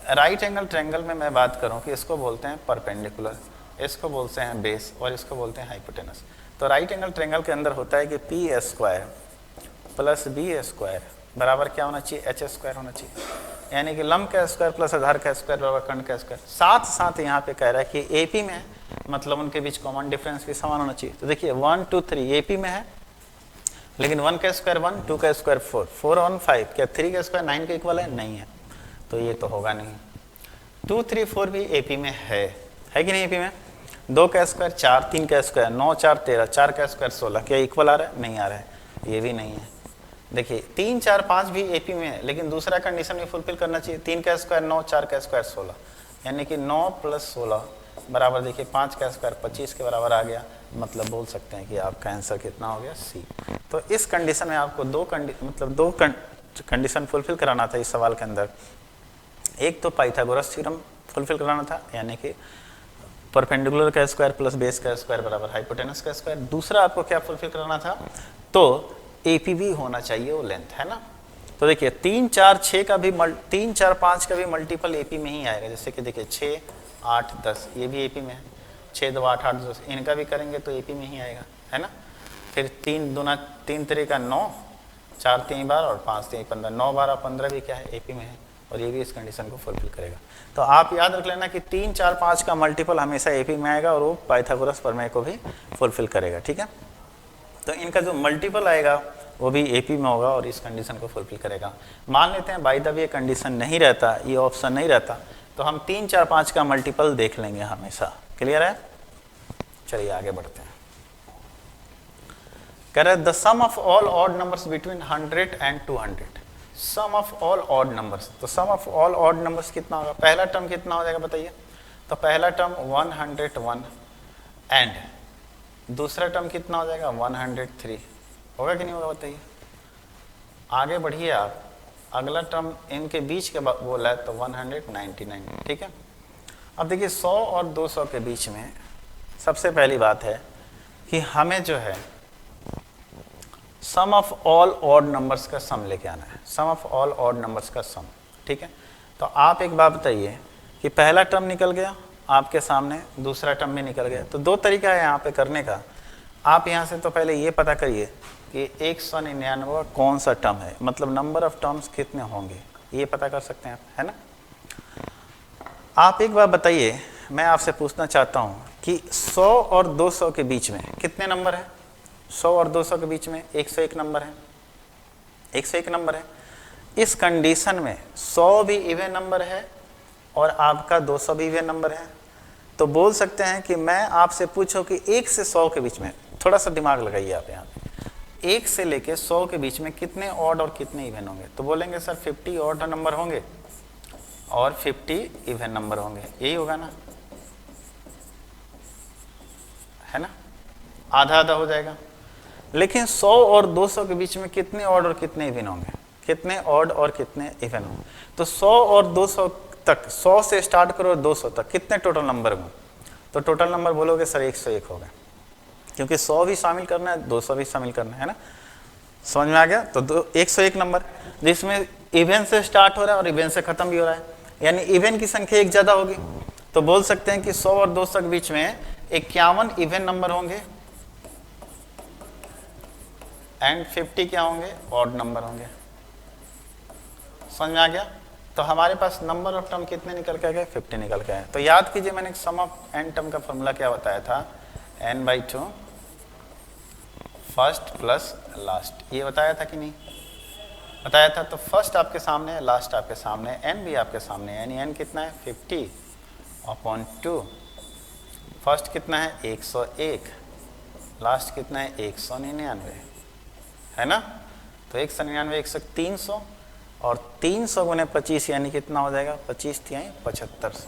A: राइट एंगल ट्रायंगल में मैं बात करूं कि इसको बोलते हैं परपेंडिकुलर, इसको बोलते हैं बेस और इसको बोलते हैं हाइपोटेनस। तो राइट एंगल ट्रायंगल के अंदर होता है कि p² प्लस b² बराबर क्या होना चाहिए h² होना चाहिए, यानी कि लंब का स्क्वायर प्लस आधार का स्क्वायर बराबर खंड का स्क्वायर। साथ साथ यहाँ पे कह रहा है कि एपी में मतलब उनके बीच कॉमन डिफरेंस भी समान होना चाहिए। तो देखिए 1 2 3 एपी में है, लेकिन 1 का स्क्वायर 1, 2 का स्क्वायर 4, 4 और 5 क्या 3 का स्क्वायर 9 के इक्वल है, नहीं है, तो ये तो होगा नहीं। 2 3 4 भी एपी में है कि नहीं एपी में। 2 का स्क्वायर 4, 3 का स्क्वायर 9 4 13, 4 का स्क्वायर 16, क्या इक्वल आ रहा है, नहीं आ रहा है, ये भी नहीं है। देखिए 3 4 5 भी एपी में है, लेकिन दूसरा कंडीशन भी फुलफिल करना चाहिए। 3 का स्क्वायर 9, 4 का स्क्वायर 16, यानी कि 9 प्लस 16 बराबर देखिए 5 का स्क्वायर 25 के बराबर आ गया, मतलब बोल सकते हैं कि आपका आंसर कितना हो गया सी। तो इस कंडीशन में आपको दो कंडीशन फुलफिल कराना था इस सवाल के अंदर। एक तो पाइथागोरस थ्योरम फुलफिल कराना था, यानी कि परपेंडिकुलर का स्क्वायर प्लस बेस का स्क्वायर बराबर हाइपोटेनस का स्क्वायर। दूसरा आपको क्या फुलफिल कराना था, तो एपी भी होना चाहिए वो लेंथ, है ना। तो देखिए 3 4 6 का भी 3 4 5 का भी मल्टीपल एपी में ही आएगा, जैसे कि देखिए 6 8 10 ये भी एपी में है, 6 2 8 8 10 इनका भी करेंगे तो एपी में ही आएगा, है ना। फिर 3 दूना 3 3 का 9, 4 3 12 और 5 3 15, 9 12 15 भी क्या है एपी में है, और ये भी इस कंडीशन को फुलफिल करेगा। तो आप याद रख लेना कि 3 4 5 का मल्टीपल हमेशा एपी में आएगा और वो पाइथागोरस प्रमेय को भी फुलफिल करेगा, ठीक है। तो इनका जो मल्टीपल आएगा वो भी एपी में होगा और इस कंडीशन को फुलफिल करेगा। मान लेते हैं बाय द वे कंडीशन नहीं रहता, ये ऑप्शन नहीं रहता, तो हम 3, 4, 5 का मल्टीपल देख लेंगे हमेशा। क्लियर है? चलिए आगे बढ़ते हैं। कह रहे the sum of all odd numbers between 100 and 200। Sum of all odd numbers, तो sum of all odd numbers कितना होगा? पहला टर्म कितना हो जाएगा बताइए? तो पहला टर्म 101 एंड दूसरा टर्म कितना हो जाएगा? 103। होगा कि नहीं होगा बताइए? आगे बढ़िए आप, अगला टर्म इनके बीच के बोला है तो 199। ठीक है, अब देखिए 100 और 200 के बीच में सबसे पहली बात है कि हमें जो है sum of all odd numbers का सम लेके आना है। Sum of all odd numbers का सम। ठीक है, तो आप एक बात बताइए कि पहला टर्म निकल गया आपके सामने, दूसरा टर्म भी निकल गया। तो दो तरीका है यहाँ पे करने का। आप यहाँ से तो पहले ये पता करिए कि 199 कौन सा टर्म है, मतलब नंबर ऑफ टर्म्स कितने होंगे, ये पता कर सकते हैं आप, है ना। आप एक बार बताइए, मैं आपसे पूछना चाहता हूँ कि 100 और 200 के बीच में कितने नंबर हैं? 100 और 200 के बीच में 101 नंबर है। 101 नंबर है। इस कंडीशन में 100 भी इवन नंबर है और आपका 200 भी इवन नंबर है। तो बोल सकते हैं कि मैं आपसे पूछूं कि 1 से 100 के बीच में, थोड़ा सा दिमाग लगाइए आप यहाँ पे, 1 से लेके 100 के बीच में कितने ऑड और कितने इवन होंगे? तो बोलेंगे सर 50 ऑड नंबर होंगे और 50 इवन नंबर होंगे। यही होगा ना, है ना, आधा आधा हो जाएगा। लेकिन 100 और 200 के बीच में कितने ऑड और कितने इवन होंगे? कितने ऑड और कितने इवन होंगे? तो 100 और 200 तक, 100 से स्टार्ट करो 200 तक, कितने टोटल नंबर होंगे? तो टोटल नंबर बोलोगे सर 101 होगा, क्योंकि 100 भी शामिल करना है, 200 भी शामिल करना है ना। समझ में आ गया? तो 101 नंबर जिसमें इवन से स्टार्ट हो रहा है और इवन से खत्म भी हो रहा है, यानी इवन की संख्या एक ज़्यादा होगी। तो बोल सकते हैं कि 100 और 200 के बीच में 51 इवन नंबर होंगे एंड 50 क्या होंगे? ऑड नंबर होंगे। समझ में आ गया? तो हमारे पास नंबर ऑफ टर्म कितने निकल के आ गए? 50 निकल के आए। तो याद कीजिए, मैंने सम ऑफ एन टर्म का फॉर्मूला क्या बताया था? n/2 first plus last. ये बताया था कि नहीं बताया था? तो फर्स्ट आपके सामने है, लास्ट आपके सामने है, n भी आपके सामने है, यानी n कितना है? 50/2। फर्स्ट कितना है? 101। लास्ट कितना है? 199, है ना। तो 199, 300 और 300 गुने 25 यानी कितना हो जाएगा? 25 तिहाई 7500।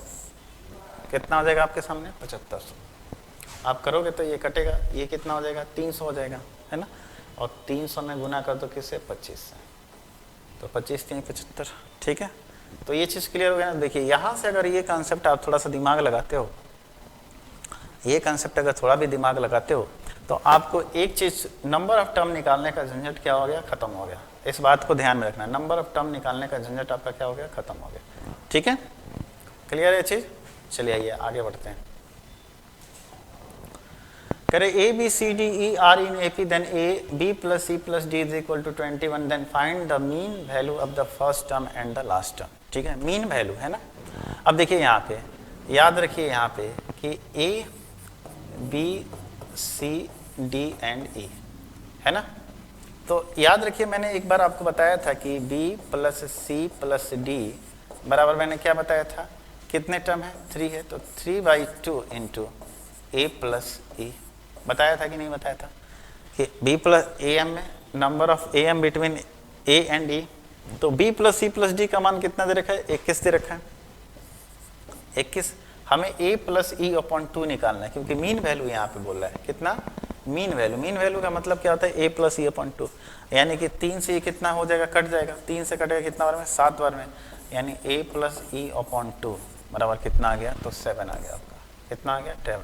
A: कितना हो जाएगा आपके सामने? 7500। आप करोगे तो ये कटेगा, ये कितना हो जाएगा? 300 हो जाएगा, है ना। और 300 में गुना कर दो किससे? 25 से, तो 25 तिहाई 75। ठीक है, तो ये चीज़ क्लियर हो गया ना। देखिए यहाँ से अगर ये कॉन्सेप्ट आप थोड़ा सा दिमाग लगाते हो, ये कॉन्सेप्ट अगर थोड़ा भी दिमाग लगाते हो, तो आपको एक चीज़, नंबर ऑफ टर्म निकालने का झंझट क्या हो गया? खत्म हो गया। इस बात को ध्यान में रखना, नंबर ऑफ टर्म निकालने का झंझट आपका क्या हो गया? खत्म हो गया। ठीक है, क्लियर है चीज़? चलिए आइए आगे बढ़ते हैं। करें A B C D E are in A P, then A B plus C plus D is equal to 21, then find the mean value of the first term and the last term. ठीक है, mean value, है ना। अब देखिए यहाँ पे याद रखिए यहाँ पे कि A B C D and E, है ना। तो याद रखिए मैंने एक बार आपको बताया था कि b plus C plus D बराबर, मैंने क्या बताया था? कितने टर्म है? 3 है, तो 3/2 इंटू ए प्लस ई। बताया था कि नहीं बताया था? कि b प्लस ए एम में number of A M between A and E, तो b plus C plus D का मान कितना दे रखा है? 21 दे रखा है। 21। हमें a प्लस e/2 निकालना है, क्योंकि मीन वैल्यू यहाँ पे बोल रहा है। कितना? Mean value. मीन वैल्यू का मतलब क्या होता है? a प्लस e/2, यानी कि 3 से ये कितना हो जाएगा? कट जाएगा। 3 से कटेगा कितना बार में? 7 बार में, यानी a प्लस e/2 बराबर कितना आ गया? तो 7 आ गया आपका। कितना आ गया? 7।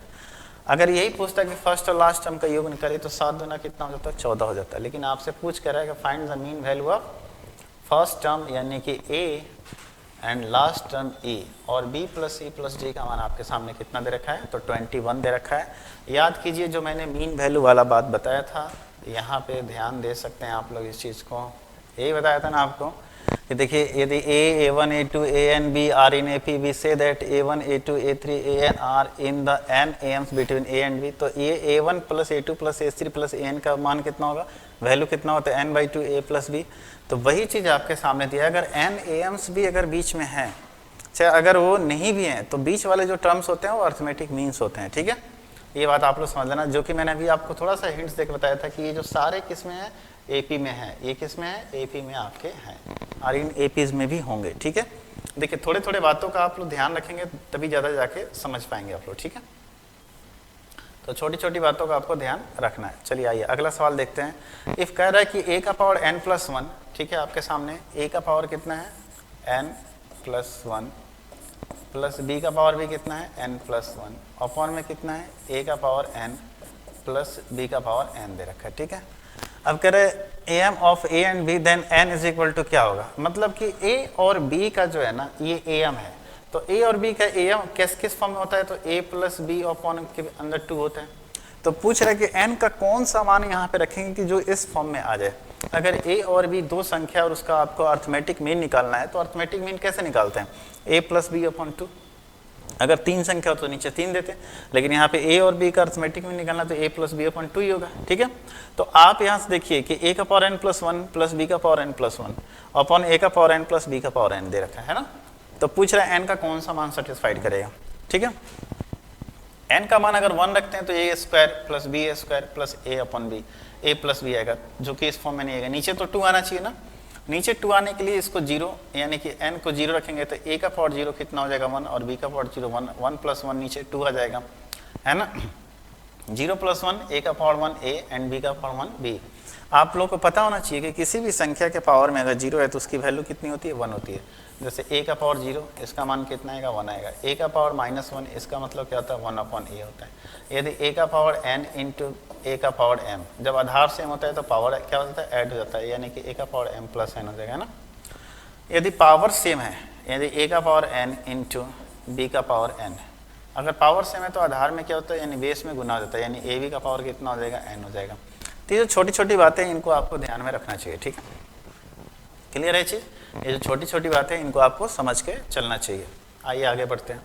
A: अगर यही पूछता कि फर्स्ट और लास्ट टर्म का योग निकालिए तो 7 दूना कितना हो जाता है? 14 हो जाता है। लेकिन आपसे पूछ कर रहा है कि find the mean value of first term यानी कि a and last term e, और b plus C plus D का मान आपके सामने कितना दे रखा है? तो 21 दे रखा है। याद कीजिए जो मैंने मीन वैल्यू वाला बात बताया था, यहाँ पे ध्यान दे सकते हैं आप लोग इस चीज़ को। यही बताया था ना आपको कि देखिए यदि a, a1, a2, an, b are in AP, we say that a1, a2, a3, an are in the n am's between a and b। तो ये a1 plus a2 plus a3 plus an का मान कितना होगा? Value कितना होता है? n/2 a plus b। तो वही चीज़ आपके सामने दिया है। अगर n am's भी अगर बीच में है चाहे अगर वो नहीं भी हैं तो बीच वाले जो टर्म्स होते हैं वो अर्थमेटिक मीन्स होते हैं, ठीक है। ये बात आप लोग समझ लेना, जो कि मैंने अभी आपको थोड़ा सा हिंट्स देकर बताया था कि ये जो सारे किस्में हैं एपी में है, ये किस्में हैं एपी में आपके हैं और इन एपीज में भी होंगे, ठीक है। देखिए थोड़े थोड़े बातों का आप लोग ध्यान रखेंगे तभी ज़्यादा जाके समझ पाएंगे आप लोग, ठीक है। तो छोटी छोटी बातों का आपको ध्यान रखना है। चलिए आइए अगला सवाल देखते हैं। इफ़ कह रहा है कि a का पावर n+1, ठीक है, आपके सामने a का पावर कितना है n+1 प्लस b का पावर भी कितना है n+1 अपॉन में कितना है a का पावर n प्लस b का पावर n दे रखा है, ठीक है। अब कह रहे am of a and b then n is equal to क्या होगा, मतलब कि a और b का जो है ना ये am है, तो a और b का am किस फॉर्म में होता है, तो a प्लस बी अपॉन के अंदर 2 होता है। तो पूछ रहा है कि n का कौन सा मान यहाँ पे रखेंगे कि जो इस फॉर्म में आ जाए। अगर a और b दो संख्या और उसका आपको अर्थमेटिक मीन निकालना है तो अर्थमेटिक मीन कैसे निकालते हैं, a प्लस बी अपॉन 2। अगर 3 संख्या हो तो नीचे 3 देते हैं, लेकिन यहाँ पे a और b का अर्थमेटिक मीन निकालना तो a प्लस बी अपॉन 2 ही होगा, ठीक है। तो आप यहाँ से देखिए कि a का पावर n+1 प्लस b का पावर n+1 अपॉन a का पावर n प्लस b का पावर n दे रखा है ना। तो पूछ रहा है n का कौन सा मान सेटिस्फाइड करेगा, ठीक है। n का मान अगर 1 रखते हैं तो a square plus b square plus a upon b, a plus b आएगा, जो कि इस फॉर्म में नहीं आएगा। नीचे तो 2 आना चाहिए ना, नीचे 2 आने के लिए इसको 0 यानी कि n को 0 रखेंगे तो a का पावर 0 कितना हो जाएगा 1 और b का पावर 0 1, 1 प्लस 1 नीचे 2 आ जाएगा, है ना। 0 प्लस 1 a का पावर 1 a एंड b का पावर 1 b। आप लोगों को पता होना चाहिए कि किसी भी संख्या के पावर में अगर 0 है तो उसकी वैल्यू कितनी होती है, 1 होती है। जैसे a का पावर 0 इसका मान कितना आएगा, 1 आएगा। a का पावर -1 इसका मतलब क्या होता है, 1 अपॉन a होता है। यदि a का पावर n इंटू a का पावर m, जब आधार सेम होता है तो पावर क्या होता है, ऐड हो जाता है, यानी कि a का पावर m प्लस n हो जाएगा ना। यदि पावर सेम है, यदि a का पावर n इंटू b का पावर n, अगर पावर सेम है तो आधार में क्या होता है, यानी बेस में गुना हो जाता है, यानी a b का पावर कितना हो जाएगा, n हो जाएगा। तो ये जो छोटी छोटी बातें इनको आपको ध्यान में रखना चाहिए, ठीक है। क्लियर है चीज़, ये जो छोटी छोटी बातें इनको आपको समझ के चलना चाहिए। आइए आगे बढ़ते हैं।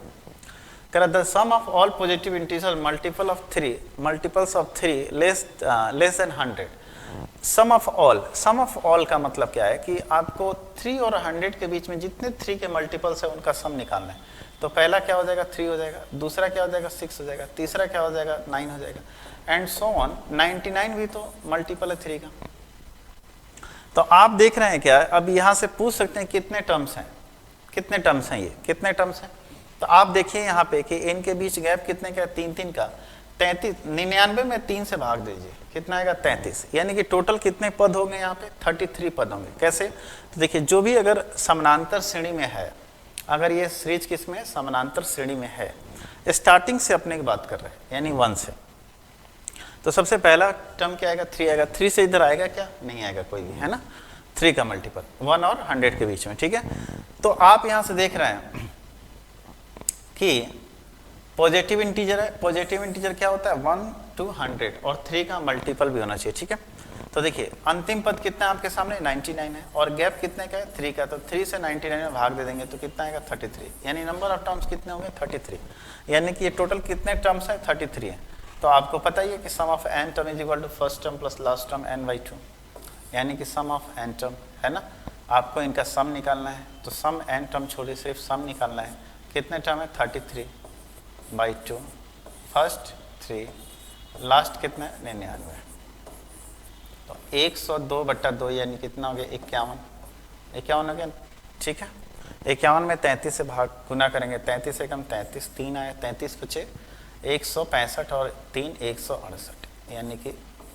A: कह the sum of all positive integer multiples of 3 less than 100। Sum of all का मतलब क्या है कि आपको 3 और 100 के बीच में जितने 3 के मल्टीपल्स है उनका सम निकालना है। तो पहला क्या हो जाएगा 3 हो जाएगा, दूसरा क्या हो जाएगा 6 हो जाएगा, तीसरा क्या हो जाएगा 9 हो जाएगा एंड सो ऑन। 99 भी तो मल्टीपल है 3 का। तो आप देख रहे हैं क्या, अब यहाँ से पूछ सकते हैं कितने टर्म्स हैं, कितने टर्म्स हैं, ये कितने टर्म्स हैं। तो आप देखिए यहाँ पे कि इनके बीच गैप कितने का है, 3 का 33, 99 में 3 से भाग दीजिए कितना आएगा 33, यानी कि टोटल कितने पद होंगे यहाँ पे 33 पद होंगे। कैसे, तो देखिए जो भी अगर समानांतर श्रेणी में है, अगर ये सीरीज किस में समानांतर श्रेणी में है, स्टार्टिंग से अपने की बात कर रहे हैं यानी 1 से, तो सबसे पहला टर्म क्या आएगा 3 आएगा। 3 से इधर आएगा क्या, नहीं आएगा कोई भी, है ना। 3 का मल्टीपल 1 और 100 के बीच में, ठीक है। तो आप यहाँ से देख रहे हैं कि पॉजिटिव इंटीजर है, पॉजिटिव इंटीजर क्या होता है 1 to 100 और 3 का मल्टीपल भी होना चाहिए, ठीक है। तो देखिए अंतिम पद कितना है आपके सामने 99 है और गैप कितने का है 3 का, तो 3 से 99 में भाग दे देंगे तो कितना आएगा 33, यानी नंबर ऑफ टर्म्स कितने होंगे 33, यानी कि ये टोटल कितने टर्म्स है 33 है। तो आपको पता ही है कि sum of n term is equal to first term plus last term n/2, यानी कि सम ऑफ n टर्म, है ना। आपको इनका सम निकालना है, तो सम n टर्म छोड़िए सिर्फ सम निकालना है। कितने टर्म है 33/2, फर्स्ट 3, लास्ट कितना है 99, तो 102/2 यानी कितना हो गया 51 हो गया, ठीक है। 51 में 33 से भाग गुना करेंगे, 33 से कम 33, 3 आए, 33 बचे 165 और 3 168, यानी कि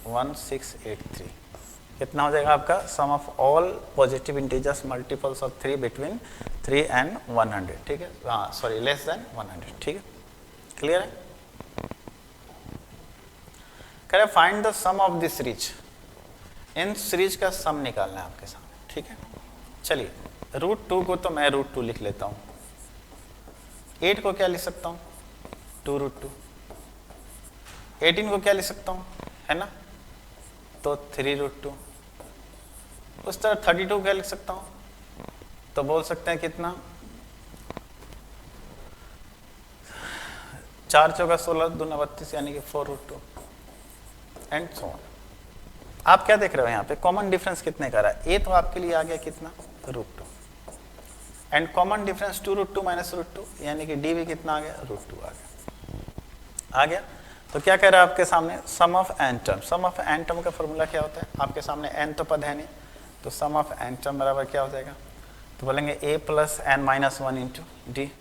A: 1683। कितना हो जाएगा आपका sum of all positive integers multiples of 3 between 3 and 100, ठीक है। हाँ सॉरी लेस देन 100, ठीक है। क्लियर है। करें find the sum of this series, इन सीरीज का सम निकालना है आपके सामने, ठीक है। चलिए √2 को तो मैं √2 लिख लेता हूँ, 8 को क्या लिख सकता हूँ 2√2, 18 को क्या लिख सकता हूँ, है ना, तो 3√2। उस तरह 32 क्या लिख सकता हूँ, तो बोल सकते हैं कितना 4 चौका 16 दूना 32, यानी कि 4√2 एंड सो ऑन। आप क्या देख रहे हो यहाँ पे कॉमन डिफरेंस कितने का रहा है, ए तो आपके लिए आ गया कितना √2 एंड कॉमन डिफरेंस 2√2 माइनस √2, यानी कि डी भी कितना आ गया, √2 आ गया। तो क्या कह रहा है आपके सामने, sum of N term. Sum of N term का फॉर्मूला क्या होता है, आपके सामने एन तो पद है नहीं, तो सम ऑफ एन टर्म बराबर क्या हो जाएगा, तो बोलेंगे a plus N minus 1 into D,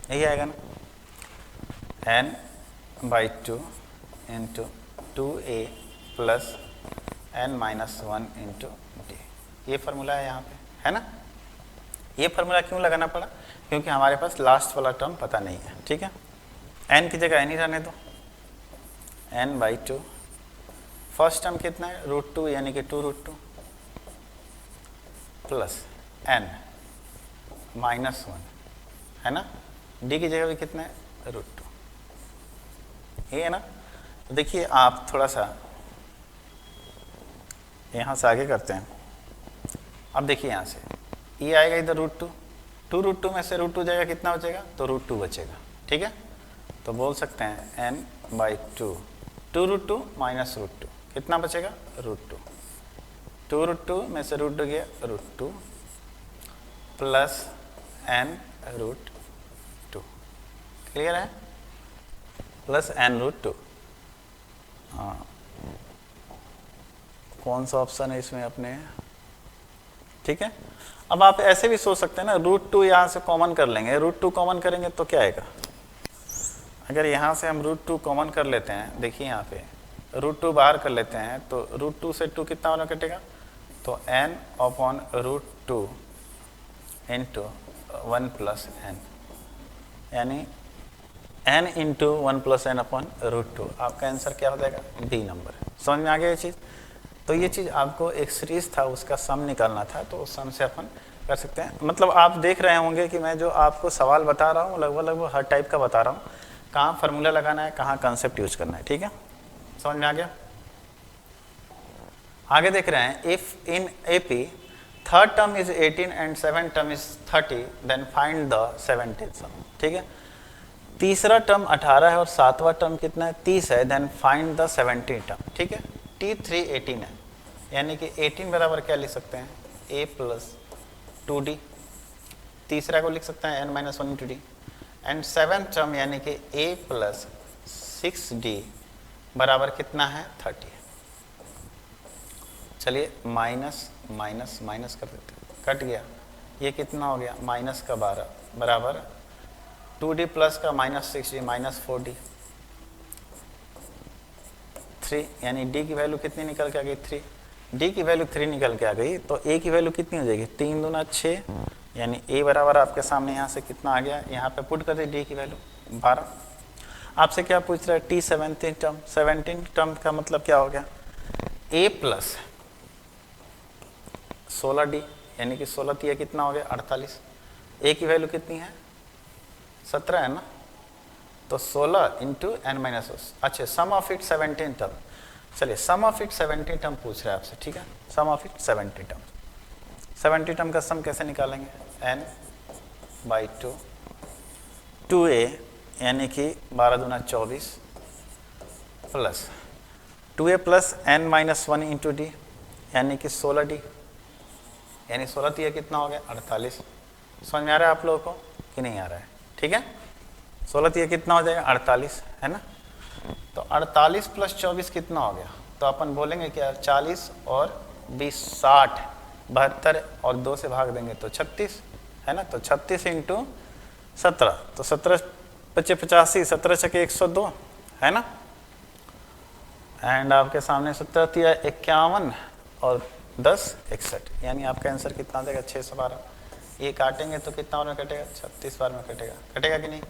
A: यही आएगा ना, n by 2 into 2a plus n minus 1 into D. ये फार्मूला है यहाँ पे, है ना। ये फार्मूला क्यों लगाना पड़ा, क्योंकि हमारे पास लास्ट वाला टर्म पता नहीं है, ठीक है। n की जगह n ही रहने दो, n बाई 2, फर्स्ट टर्म कितना है, √2 यानी कि 2√2 प्लस n माइनस 1, है ना। d की जगह भी कितना है, √2, ये है ना। तो देखिए आप थोड़ा सा यहाँ से आगे करते हैं। अब देखिए यहाँ से ये आएगा इधर √2, 2√2 में से √2 जाएगा, कितना बचेगा, तो √2 बचेगा, ठीक है। तो बोल सकते हैं n बाई 2, 2√2 माइनस √2, कितना बचेगा, √2, 2√2 में से √2 गया, √2 प्लस n √2, क्लियर है, प्लस n √2। हाँ, कौन सा ऑप्शन है इसमें अपने, ठीक है। अब आप ऐसे भी सोच सकते हैं ना, √2 यहाँ से कॉमन कर लेंगे, √2 कॉमन करेंगे तो क्या आएगा, अगर यहाँ से हम √2 कॉमन कर लेते हैं, देखिए यहाँ पे √2 बाहर कर लेते हैं, तो √2 से 2 कितना वाला कटेगा, तो n upon √2 into 1 plus n, यानी n into 1 plus n upon √2, आपका आंसर क्या हो जाएगा, बी नंबर। समझ में आ गया ये चीज़। तो ये चीज़ आपको एक सीरीज था उसका सम निकालना था, तो उस सम से अपन कर सकते हैं। मतलब आप देख रहे होंगे कि मैं जो आपको सवाल बता रहा हूँ लगभग हर टाइप का बता रहा हूँ, कहाँ फार्मूला लगाना है, कहाँ कंसेप्ट यूज करना है, ठीक है। समझ में आ गया। आगे देख रहे हैं, if in AP third term is 18 and seventh term is 30 then find the 17th sum, ठीक है। तीसरा टर्म 18 है और सातवां टर्म कितना है, 30 है, then find the 17th term, ठीक है। T3 18 है, यानी कि 18 बराबर क्या लिख सकते हैं, a प्लस 2d, तीसरा को लिख सकते हैं n minus 1 into D, and seventh term यानी कि a प्लस 6d बराबर कितना है, 30 है। चलिए माइनस माइनस माइनस कर देते हैं, कट गया, ये कितना हो गया, माइनस का 12 बराबर 2d प्लस का माइनस 6d माइनस 4d, 3, यानी d की वैल्यू कितनी निकल के आ गई, 3, d की वैल्यू 3 निकल के आ गई, तो a की वैल्यू कितनी हो जाएगी, 3 दूना 6, यानी a बराबर आपके सामने यहाँ से कितना आ गया, यहाँ पे पुट कर दे d की वैल्यू 12। आपसे क्या पूछ रहा है, T 17 टर्म, 17 टर्म का मतलब क्या हो गया, a प्लस 16d, यानी कि 16 तिया कितना हो गया, 48, a की वैल्यू कितनी है, 17 है ना, तो 16 इंटू n माइनस, अच्छा सम ऑफ इट 17 टर्म। चलिए सम ऑफ इट 17 टर्म पूछ रहा है आपसे, ठीक है। Sum of it 70 term, 70 term का सम कैसे निकालेंगे, n बाई 2, 2a यानी कि 12 दूना 24 plus 2a plus n minus 1 into D, यानी कि 16d, यानी 16 तिया कितना हो गया, 48। समझ में आ रहा है आप लोगों को कि नहीं आ रहा है, ठीक है। 16 तिया कितना हो जाएगा, 48, है ना। तो 48 प्लस 24 कितना हो गया, तो अपन बोलेंगे कि 40 और 20 60, 72 और 2 से भाग देंगे तो 36, है ना। तो 36 इंटू 17, तो 17 पच्चे 85, 17 छके 102, है ना। एंड आपके सामने 17 तिया 51 और 10 61, यानी आपका आंसर कितना देगा, 612। ये काटेंगे तो कितना बार में कटेगा, 36 बार में कटेगा, कटेगा कि नहीं,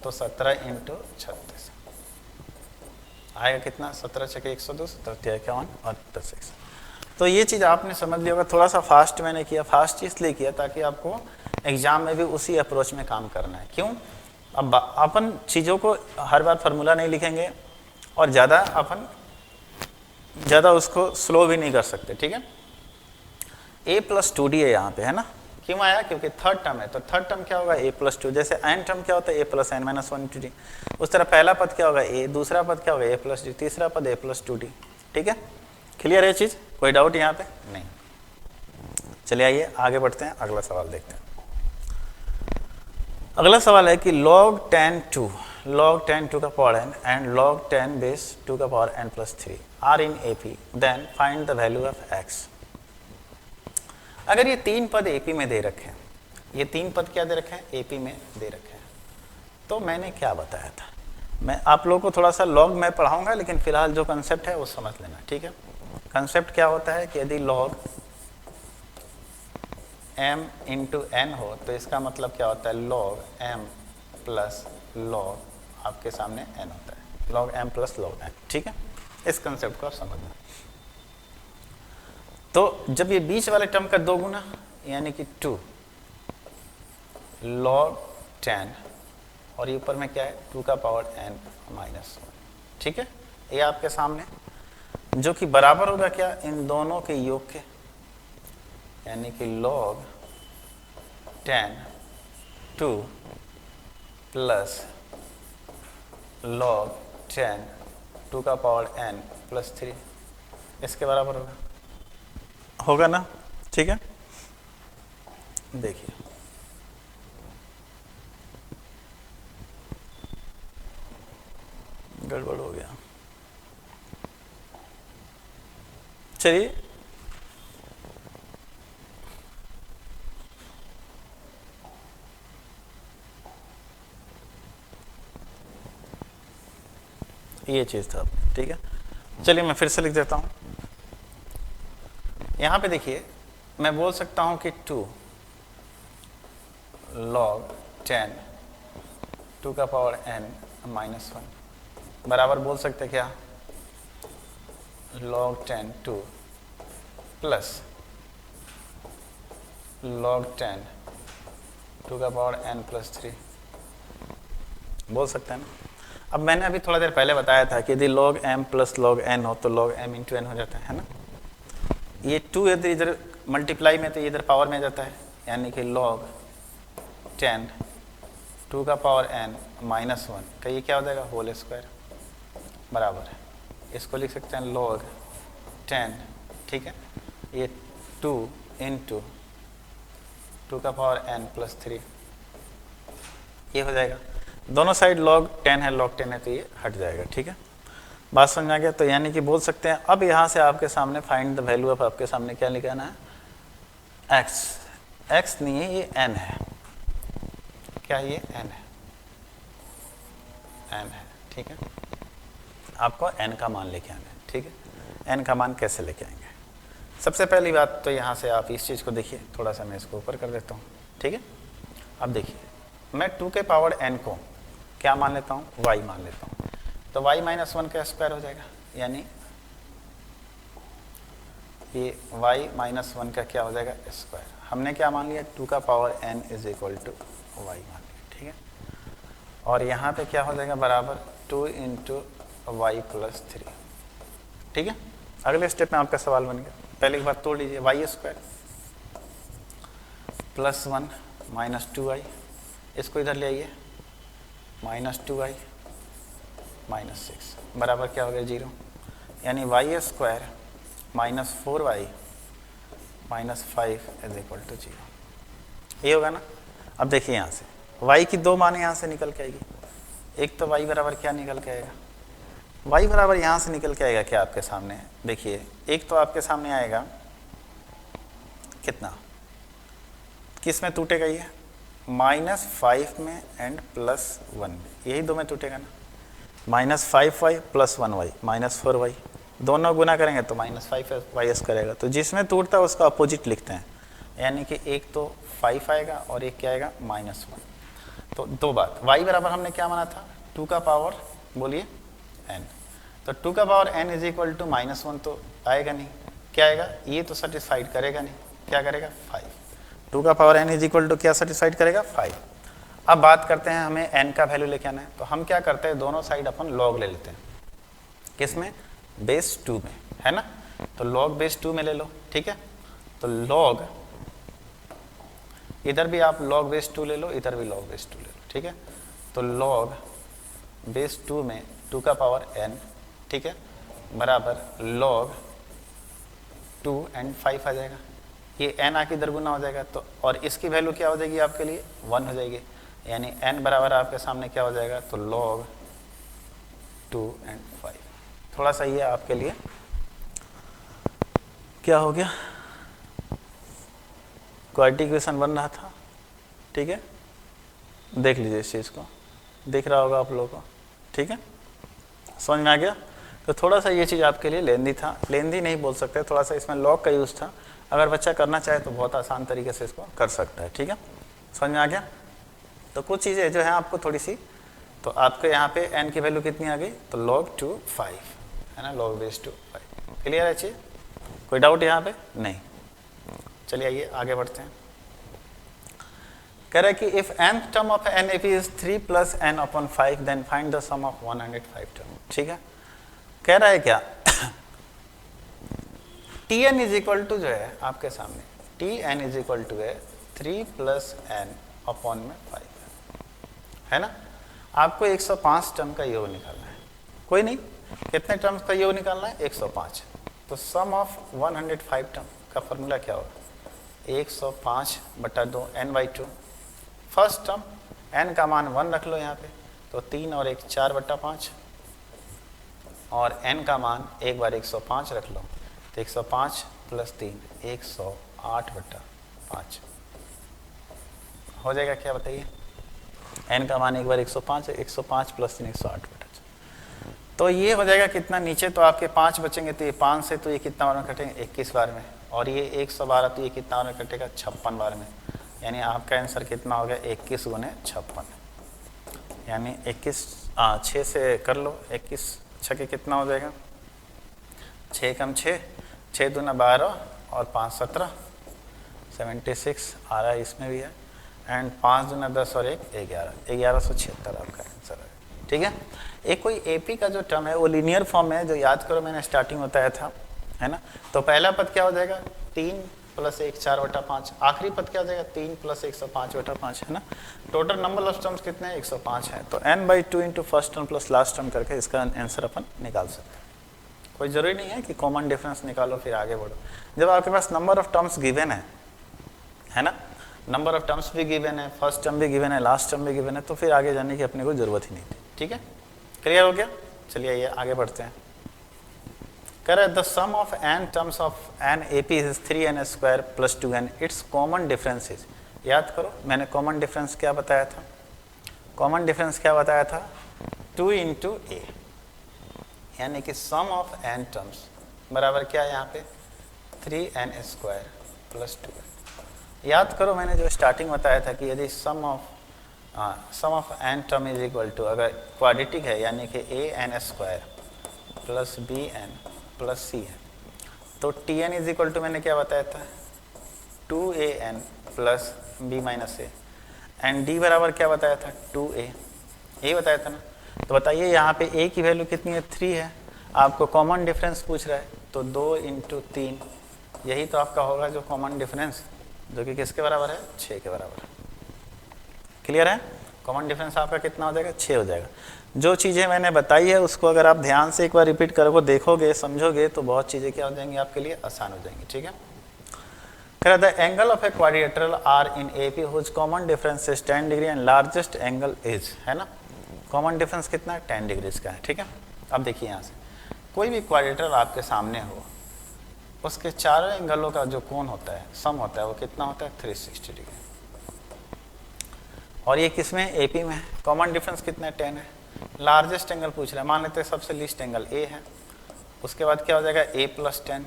A: तो 17 इंटू 36 आएगा कितना, 17 छके 102, 17 तिया 51 और 10 61। तो ये चीज़ आपने समझ लिया होगा। थोड़ा सा फास्ट मैंने किया, फास्ट इसलिए किया ताकि आपको एग्जाम में भी उसी अप्रोच में काम करना है। क्यों, अब अपन चीज़ों को हर बार फार्मूला नहीं लिखेंगे और ज़्यादा उसको स्लो भी नहीं कर सकते, ठीक है। a प्लस 2d है यहाँ पे, है ना। क्यों आया, क्योंकि थर्ड टर्म है, तो थर्ड टर्म क्या होगा, a प्लस 2, जैसे n टर्म क्या होता है, a plus n minus 1 into D, उस तरह पहला पद क्या होगा a, दूसरा पद क्या होगा a प्लस d, तीसरा पद a प्लस 2d, ठीक है। क्लियर है चीज़, कोई डाउट यहाँ पे नहीं। चलिए आइए आगे बढ़ते हैं, अगला सवाल देखते हैं। अगला सवाल है कि log 10 to का power n and log 10 base 2 का power n plus 3 are in AP, then find the value of x। अगर ये तीन पद AP में दे रखे हैं, ये तीन पद क्या दे रखे हैं, AP में दे रखे हैं, तो मैंने क्या बताया था, मैं आप लोगों को थोड़ा सा log में पढ़ाऊंगा, लेकिन फिलहाल जो कंसेप्ट है वो समझ लेना, ठीक है। कंसेप्ट क्या होता है कि यदि log m इंटू n हो तो इसका मतलब क्या होता है, log m प्लस log आपके सामने n होता है, log m plus log n, ठीक है। इस कंसेप्ट को आप समझना। तो जब ये बीच वाले टर्म का 2 गुना यानी कि 2 log 10 और ये ऊपर में क्या है 2 का पावर n माइनस 1, ठीक है। ये आपके सामने जो कि बराबर होगा क्या, इन दोनों के योग के, यानी कि log 10 2 प्लस log 10 2 का पावर n प्लस 3, इसके बराबर होगा ना, ठीक है। देखिए गड़बड़ हो गया, चलिए ये चीज़ था, ठीक है। चलिए मैं फिर से लिख देता हूँ। यहाँ पे देखिए मैं बोल सकता हूँ कि 2 log 10 2 का पावर n माइनस 1 बराबर बोल सकते क्या, log 10 2 प्लस log 10 2 का पावर n प्लस 3 बोल सकते हैं ना। अब मैंने अभी थोड़ा देर पहले बताया था कि यदि log m plus log n हो तो log m इंटू n हो जाता है ना। ये 2 यदि इधर मल्टीप्लाई में तो इधर पावर में जाता है, यानी कि log 10 2 का पावर n माइनस 1 का ये क्या हो जाएगा, होल स्क्वायर बराबर है, इसको लिख सकते हैं log 10, ठीक है। ये 2 इंटू 2 का पावर n प्लस 3 ये हो जाएगा। दोनों साइड log 10 है, log 10 है तो ये हट जाएगा, ठीक है। बात समझ आ गया। तो यानी कि बोल सकते हैं अब यहाँ से आपके सामने फाइंड द वैल्यू ऑफ, आपके सामने क्या लिखाना है, x, x नहीं है ये n है, क्या ये n है, n है, ठीक है। आपको n का मान लेके आना है, ठीक है। n का मान कैसे लेके आएंगे, सबसे पहली बात तो यहाँ से आप इस चीज़ को देखिए, थोड़ा सा मैं इसको ऊपर कर देता हूँ, ठीक है। अब देखिए मैं 2 के पावर n को क्या मान लेता हूँ, y मान लेता हूँ, तो y माइनस 1 का स्क्वायर हो जाएगा, यानी ये y माइनस 1 का क्या हो जाएगा, स्क्वायर। हमने क्या मान लिया, 2 का power n is equal to y मान लिया, ठीक है। और यहाँ पे क्या हो जाएगा, बराबर 2 इंटू वाई प्लस 3, ठीक है। अगले स्टेप में आपका सवाल बन गया, पहले एक बार तोड़ लीजिए, Y square plus 1 minus 2y, इसको इधर ले आइए, माइनस 2y माइनस 6 बराबर क्या हो गया, 0, यानी Y square minus 4y minus 5 is equal to 0, ये होगा ना। अब देखिए यहाँ से y की 2 माने यहाँ से निकल के आएगी, एक तो y बराबर क्या निकल के आएगा, y बराबर यहाँ से निकल के आएगा क्या आपके सामने, देखिए एक तो आपके सामने आएगा कितना, किस में टूटेगा ये, -5 में एंड +1 में, यही दो में टूटेगा ना। -5y plus 1y minus 4y, दोनों गुना करेंगे तो -5y करेगा, तो जिसमें टूटता है उसका अपोजिट लिखते हैं, यानी कि एक तो 5 आएगा और एक क्या आएगा, -1। तो दो बात, y बराबर हमने क्या माना था, 2 का पावर बोलिए n, तो 2 का power n is equal to -1 तो आएगा नहीं, क्या आएगा, ये तो सेटिस्फाइड करेगा नहीं, क्या करेगा, 5। 2 का power n is equal to क्या सेटिस्फाइड करेगा, 5। अब बात करते हैं हमें n का वैल्यू लेके आना है, तो हम क्या करते हैं, दोनों साइड अपन log ले लेते हैं, किसमें, बेस 2 में, है ना। तो log बेस 2 में ले लो, ठीक है। तो log इधर भी आप log बेस 2 ले लो, इधर भी log बेस 2 ले लो, ठीक है। तो log बेस 2 में 2 का पावर n, ठीक है, बराबर log 2 एंड 5 आ जाएगा, ये n आके इधर गुना हो जाएगा, तो और इसकी वैल्यू क्या हो जाएगी आपके लिए, 1 हो जाएगी, यानी n बराबर आपके सामने क्या हो जाएगा, तो log 2 and 5। थोड़ा सा ये आपके लिए क्या हो गया, क्वाड्रेटिक इक्वेशन बन रहा था, ठीक है। देख लीजिए इस चीज़ को, दिख रहा होगा आप लोगों को, ठीक है, समझ में आ गया। तो थोड़ा सा ये चीज़ आपके लिए लेंदी था, लेंदी नहीं बोल सकते, थोड़ा सा इसमें लॉग का यूज़ था। अगर बच्चा करना चाहे तो बहुत आसान तरीके से इसको कर सकता है, ठीक है, समझ में आ गया। तो कुछ चीज़ें जो है आपको थोड़ी सी, तो आपके यहाँ पे n की वैल्यू कितनी आ गई, तो log 2 5 है ना, log base 2 5। क्लियर है चीज़, कोई डाउट यहाँ पे नहीं। चलिए आइए आगे बढ़ते हैं। कह रहा है कि if nth term of NAP is 3 + n/5 then find the sum of 105 term. ठीक है, कह रहा है क्या Tn इज इक्वल टू जो है आपके सामने, Tn इज इक्वल टू है 3 + n/5 है ना। आपको 105 टर्म का योग निकालना है, कोई नहीं, कितने टर्म्स का योग निकालना है, 105। तो सम ऑफ 105 टर्म का फॉर्मूला क्या होगा, 105/2 n/2। फर्स्ट टर्म n का मान 1 रख लो यहाँ पे, तो 3 और 1 4/5, और n का मान एक बार 105 रख लो, तो 105 + 3 108/5 हो जाएगा। क्या बताइए, n का मान एक बार 105 है, 105 + 3 108/5। तो ये हो जाएगा कितना, नीचे तो आपके 5 बचेंगे, तो ये 5 से तो ये कितना बार में कटेंगे, 21 बार में, और ये 112 तो ये कितना बार में कटेगा, 56 बार में। यानी आपका आंसर कितना हो गया, 21 × 56, यानी 21 6 से कर लो, 21 6 कितना हो जाएगा, 6 × 6 6 दूना 12 और 5 17 76 आ रहा है, इसमें भी है, एंड 5 दूना 10 और 1 11 1176 आपका आंसर है। ठीक है, एक कोई एपी का जो टर्म है वो लीनियर फॉर्म में है, जो याद करो मैंने स्टार्टिंग बताया था, है ना। तो पहला पद क्या हो जाएगा, 3 + 1 4/5, आखिरी पद क्या हो जाएगा, 3 + 1 105/5 है ना। टोटल नंबर ऑफ टर्म्स कितने हैं, 105 है। तो n/2 × first term plus last term करके इसका आंसर अपन निकाल सकते हैं। कोई ज़रूरी नहीं है कि कॉमन डिफरेंस निकालो फिर आगे बढ़ो। जब आपके पास नंबर ऑफ टर्म्स गिवन है ना, नंबर ऑफ टर्म्स भी गिवन है, फर्स्ट टर्म भी गिवन है, लास्ट टर्म भी गिवन है, तो फिर आगे जाने की अपने को जरूरत ही नहीं थी। ठीक है, क्लियर हो गया। चलिए ये आगे बढ़ते हैं। कह रहा है the sum of n terms of n AP is 3n² + 2n, its common difference is. याद करो मैंने कॉमन डिफरेंस क्या बताया था, कॉमन डिफरेंस क्या बताया था, 2 × a, यानी कि सम ऑफ n टर्म्स बराबर क्या है यहाँ पे, 3n² + 2n। याद करो मैंने जो स्टार्टिंग बताया था कि यदि sum of n term is equal to, अगर क्वाड्रेटिक है यानी कि an² + bn + c है, तो tn इज इक्वल टू मैंने क्या बताया था, 2an + b - a, and d बराबर क्या बताया था, 2a, यही बताया था ना। तो बताइए यहाँ पे a की वैल्यू कितनी है, 3 है, आपको कॉमन डिफरेंस पूछ रहा है, तो 2 × 3, यही तो आपका होगा जो कॉमन डिफरेंस, जो कि किसके बराबर है, 6 के बराबर है। क्लियर है, कॉमन डिफरेंस आपका कितना हो जाएगा, 6 हो जाएगा। जो चीज़ें मैंने बताई है उसको अगर आप ध्यान से एक बार रिपीट करोगे, देखोगे, समझोगे, तो बहुत चीज़ें क्या हो जाएंगी आपके लिए, आसान हो जाएंगी। ठीक है, कह the angle of a quadrilateral are in AP whose common difference is 10 degree and largest angle is, है ना। कॉमन डिफरेंस कितना है, 10 डिग्रीज का है। ठीक है, अब देखिए यहाँ से कोई भी क्वाड्रिलेटरल आपके सामने हो, उसके चारों एंगलों का जो कोण होता है, सम होता है, वो कितना होता है, 360 डिग्री। और ये किसमें, AP में है। कॉमन डिफरेंस कितना है, 10 है। लार्जेस्ट एंगल पूछ रहा है, मान लेते हैं सबसे लीस्ट एंगल A है, उसके बाद क्या हो जाएगा, A + 10,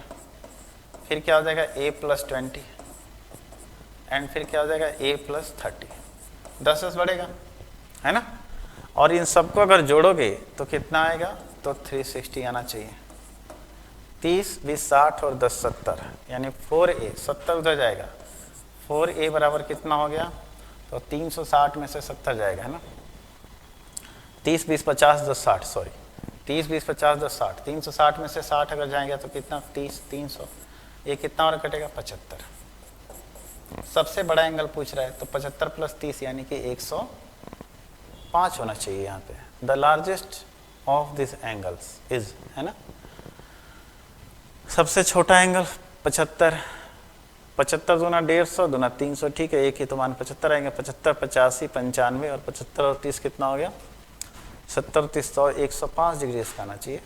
A: फिर क्या हो जाएगा, A + 20, एंड फिर क्या हो जाएगा, A + 30, 10 बढ़ेगा, है ना। और इन सबको अगर जोड़ोगे तो कितना आएगा, तो 360 आना चाहिए। 30 20 60 और 10 70, यानी 4a, 70 उधर जाएगा, 4a बराबर कितना हो गया, तो 360 में से 70 जाएगा, है ना। 30 20 50 10 60, सॉरी 30 20 50 10 60, 360 में से 60 अगर जाएगा तो कितना, 30 300, ये कितना और कटेगा, 75। सबसे बड़ा एंगल पूछ रहा है, तो 75 + 30 यानी कि 105 होना चाहिए यहाँ पे। The largest of this angles is, है ना। सबसे छोटा एंगल 75 75 दूना 150 दूना 300, ठीक है, एक ही तो मान 75 आएंगे, 75 85 95 और 75 और 30 कितना हो गया 70 30 100 105 डिग्री इसका आना चाहिए।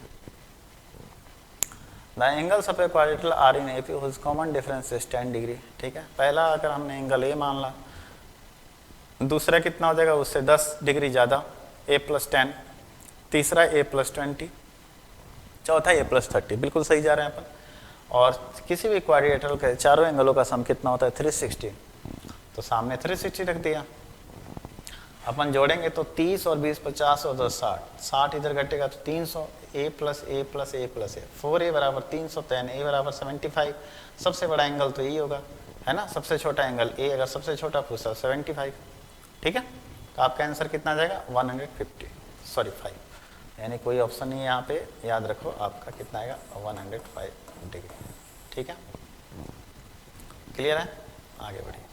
A: The angles of a quadrilateral are in AP whose common difference is 10 degree, ठीक है। पहला अगर हमने एंगल ए मान ला, दूसरा कितना हो जाएगा उससे 10 डिग्री ज़्यादा a + 10, तीसरा a + 20, चौथा a + 30, बिल्कुल सही जा रहे हैं अपन। और किसी भी क्वाड्रिलेटरल के चारों एंगलों का सम कितना होता है 360, तो सामने 360 रख दिया। अपन जोड़ेंगे तो 30 और 20 50 और 10 60, 60 इधर घटेगा तो 300, a + a + a + a, 4a = 300, 10a = 75। सबसे बड़ा एंगल तो यही होगा, है ना, सबसे छोटा एंगल a, अगर सबसे छोटा पूछा 75, ठीक है। तो आपका आंसर कितना आ जाएगा 5, यानी कोई ऑप्शन नहीं है यहाँ पे, याद रखो आपका कितना आएगा 105 डिग्री, ठीक है। क्लियर है, आगे बढ़िए।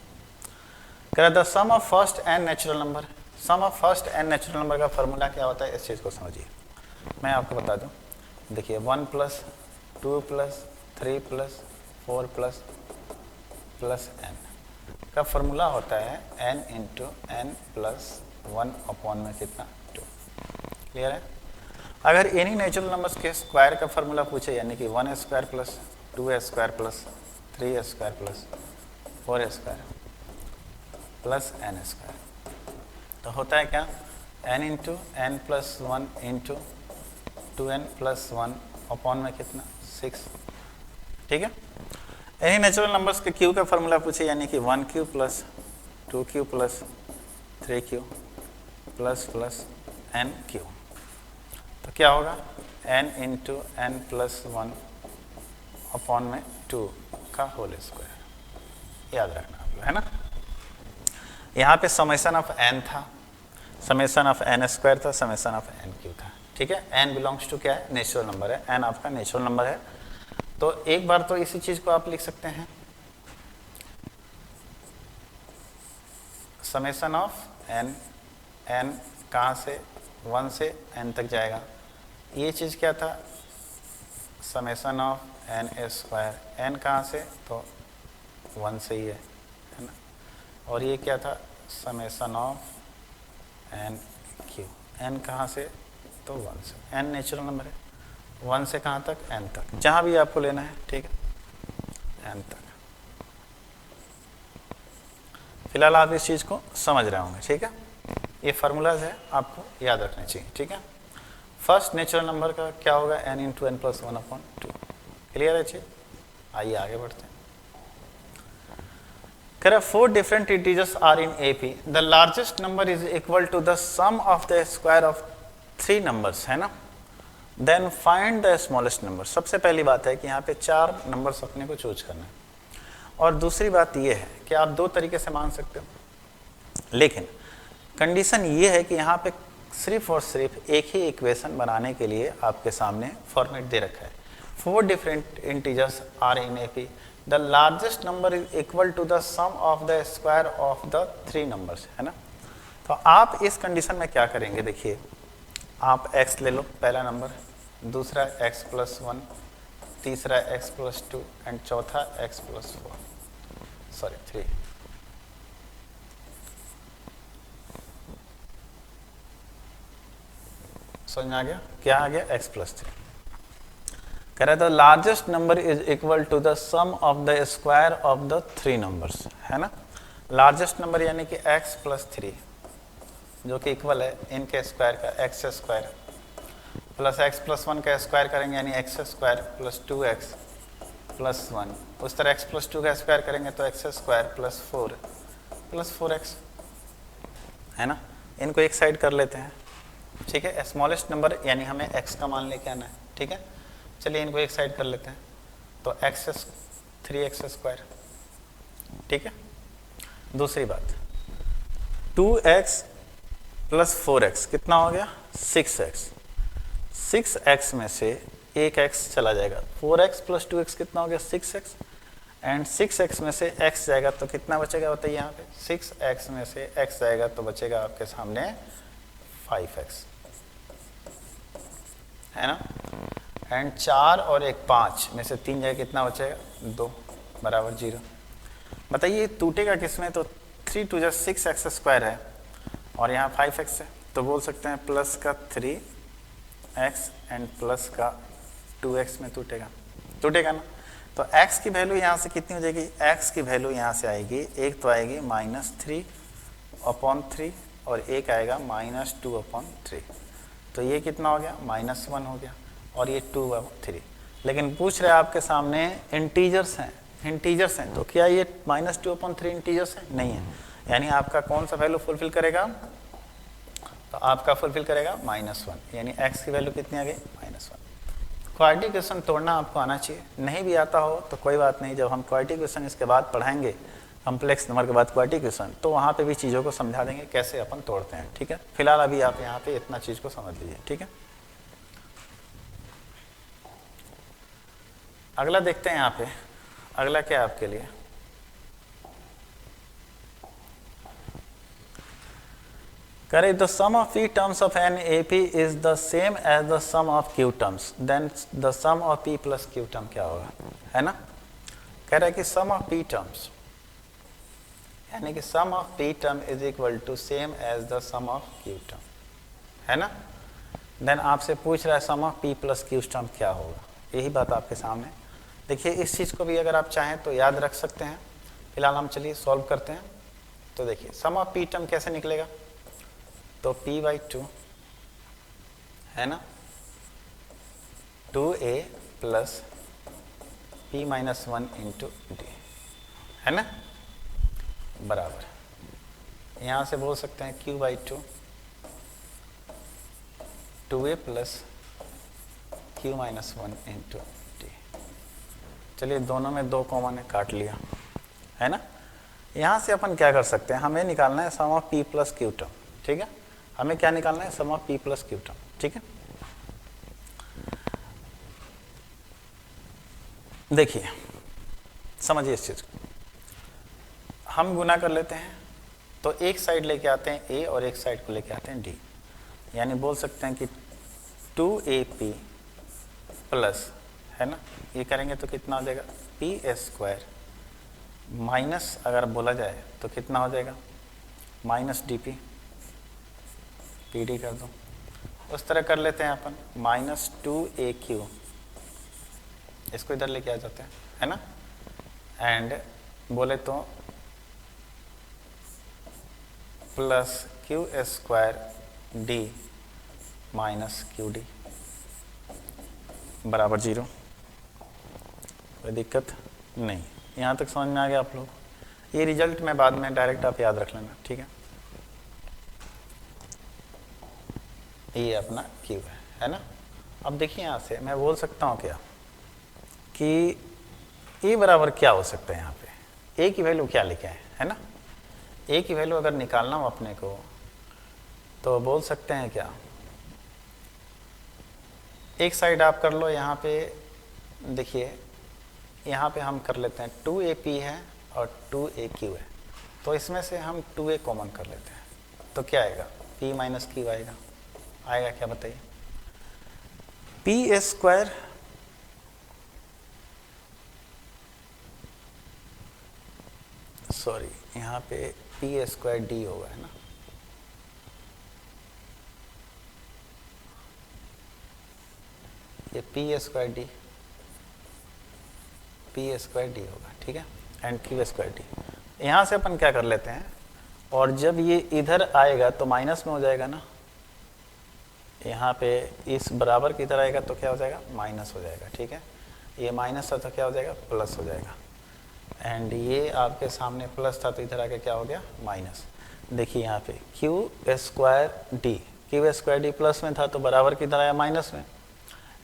A: कह the sum of first n natural number, sum of first n natural number का फॉर्मूला क्या होता है, इस चीज़ को समझिए। मैं आपको बता दूं, देखिए 1 + 2 + 3 + 4 + n का फॉर्मूला होता है n × n + 1 अपॉन में कितना 2। क्लियर है। अगर इन्हीं नेचुरल नंबर्स के स्क्वायर का फॉर्मूला पूछे, यानी कि 1² + 2² + 3² + 4² + n², तो होता है क्या n × n + 1 × 2n + 1 अपॉन में कितना 6, ठीक है। इन्हीं नेचुरल नंबर्स के क्यू का फॉर्मूला पूछे, यानी कि 1³ + 2³ + 3³ + nq, तो क्या होगा n × n + 1 अपॉन में 2 का होल स्क्वायर, याद रखना आप लोग, है ना। यहाँ पे समेशन ऑफ n था, समेशन ऑफ n² था, समेशन ऑफ nq था, ठीक है। n बिलोंग्स टू क्या है, नेचुरल नंबर है, n आपका नेचुरल नंबर है। तो एक बार तो इसी चीज को आप लिख सकते हैं, समेशन ऑफ n, n कहाँ से 1 से n तक जाएगा, ये चीज क्या था समेशन ऑफ n² n कहाँ से, तो 1 से ही है ना। और ये क्या था समेशन ऑफ nq, n कहाँ से, तो 1 से, n नेचुरल नंबर है, 1 से कहाँ तक n तक, जहाँ भी आपको लेना है, ठीक है, n तक। फिलहाल आप इस चीज़ को समझ रहे होंगे, ठीक है। ये फार्मूलाज है, आपको याद रखने चाहिए, ठीक है। फर्स्ट नेचुरल नंबर का क्या होगा n × n + 1 अपॉन 2, क्लियर है चीज। आइए आगे बढ़ते हैं। कह रहा 4 different integers are in AP, the largest number is equal to the sum of the square of 3 numbers, है ना। Then find the smallest number. सबसे पहली बात है कि यहाँ पे 4 नंबर्स अपने को चूज करना है, और दूसरी बात ये है कि आप 2 तरीके से मान सकते हो, लेकिन कंडीशन ये है कि यहाँ पे सिर्फ और सिर्फ एक ही इक्वेशन बनाने के लिए आपके सामने फॉर्मेट दे रखा है। 4 different integers are in AP, the largest number is equal to the sum of the square of the 3 numbers, है ना। तो आप इस कंडीशन में क्या करेंगे, देखिए आप x ले लो पहला नंबर, दूसरा x + 1, तीसरा x + 2 एंड चौथा x + 3। समझ में आ गया, क्या आ गया x + 3। कह रहा था largest number is equal to the sum of the square of the 3 numbers, है ना। लार्जेस्ट नंबर यानी कि x + 3 जो कि इक्वल है इनके स्क्वायर का x² प्लस x + 1 का स्क्वायर करेंगे यानी x² + 2x + 1, उस तरह x + 2 का स्क्वायर करेंगे तो x² + 4 + 4x, है ना। इनको एक साइड कर लेते हैं, ठीक है। स्मॉलेस्ट नंबर यानी हमें x का मान लेके आना है, ठीक है। चलिए इनको एक साइड कर लेते हैं, तो 3x², ठीक है। दूसरी बात 2x + 4x कितना हो गया 6x, 6x में से एक x चला जाएगा, 4x + 2x कितना हो गया 6x, एंड 6x में से x जाएगा तो कितना बचेगा बताइए। यहाँ पे 6x में से x जाएगा तो बचेगा आपके सामने 5x, है ना। एंड 4 और 1 5 में से 3 जाएगा, कितना बचेगा 2 = 0। बताइए टूटेगा किसमें, तो 3 2 6x² है और यहाँ 5x है, तो बोल सकते हैं प्लस का 3x एंड प्लस का 2x में टूटेगा ना। तो x की वैल्यू यहाँ से कितनी हो जाएगी, x की वैल्यू यहाँ से आएगी, एक तो आएगी -3/3 और एक आएगा -2/3। तो ये कितना हो गया, -1 हो गया और ये 2/3। लेकिन पूछ रहे आपके सामने इंटीजर्स हैं, तो क्या ये -2/3 इंटीजर्स है? नहीं है। यानी आपका कौन सा वैल्यू फुलफिल करेगा, तो आपका फुलफिल करेगा -1, यानी x की वैल्यू कितनी आ गई, -1। क्वाड्रेटिक इक्वेशन तोड़ना आपको आना चाहिए, नहीं भी आता हो तो कोई बात नहीं, जब हम क्वाड्रेटिक इक्वेशन इसके बाद पढ़ाएंगे, कम्प्लेक्स नंबर के बाद क्वाड्रेटिक इक्वेशन, तो वहाँ पे भी चीज़ों को समझा देंगे कैसे अपन तोड़ते हैं। ठीक है, फिलहाल अभी आप यहाँ पे इतना चीज़ को समझ लीजिए। ठीक है, अगला देखते हैं। यहाँ पे अगला क्या है आपके लिए, करें the sum of p terms of an A P is the same as the sum of q terms, then the sum of p plus q term क्या होगा, है ना। कह रहा है कि सम ऑफ p टर्म्स, यानी कि sum of p term is equal to same as the sum of q term, है ना। देन आपसे पूछ रहा है sum of p plus q term क्या होगा, यही बात आपके सामने। देखिए इस चीज़ को भी अगर आप चाहें तो याद रख सकते हैं, फिलहाल हम चलिए सॉल्व करते हैं। तो देखिए सम ऑफ p टर्म कैसे निकलेगा, तो p/2 है ना, 2a plus p-1 into d, है ना, बराबर, यहाँ से बोल सकते हैं q/2 2a plus q-1 into d। चलिए दोनों में 2 कॉमन है, काट लिया, है ना। यहाँ से अपन क्या कर सकते हैं, हमें निकालना है sum of p plus q term. ठीक है, हमें क्या निकालना है, sum of p plus q term. ठीक है, देखिए समझिए इस चीज़ को, हम गुना कर लेते हैं, तो एक साइड लेके आते हैं a और एक साइड को लेके आते हैं d, यानी बोल सकते हैं कि 2ab प्लस, है ना, ये करेंगे तो कितना हो जाएगा p² माइनस, अगर बोला जाए तो कितना हो जाएगा -dp, pd कर दो, उस तरह कर लेते हैं अपन -2aq, इसको इधर लेके आ जाते हैं, है ना, एंड बोले तो plus q² d minus qd बराबर 0। कोई दिक्कत नहीं, यहाँ तक समझ में आ गया आप लोग। ये रिजल्ट में बाद में डायरेक्ट आप याद रख लेना। ठीक है, ये अपना q है ना। अब देखिए यहाँ से मैं बोल सकता हूँ क्या कि a बराबर क्या हो सकता है, यहाँ पे a की वैल्यू क्या लिखे है ना। a की वैल्यू अगर निकालना हो अपने को तो बोल सकते हैं क्या, एक साइड आप कर लो, यहाँ पे देखिए, यहाँ पे हम कर लेते हैं 2ap है और 2aq है, तो इसमें से हम 2a कॉमन कर लेते हैं, तो क्या आएगा p माइनस q आएगा क्या बताइए, p², सॉरी यहाँ पे p² होगा, है ना, ये p² होगा। ठीक है, एंड q², यहाँ से अपन क्या कर लेते हैं, और जब ये इधर आएगा तो माइनस में हो जाएगा ना, यहाँ पे इस बराबर की तरह आएगा तो क्या हो जाएगा, माइनस हो जाएगा। ठीक है, ये माइनस था तो क्या हो जाएगा, प्लस हो जाएगा, एंड ये आपके सामने प्लस था तो इधर आके क्या हो गया, माइनस। देखिए यहाँ पे q² प्लस में था तो बराबर की तरह आया माइनस में,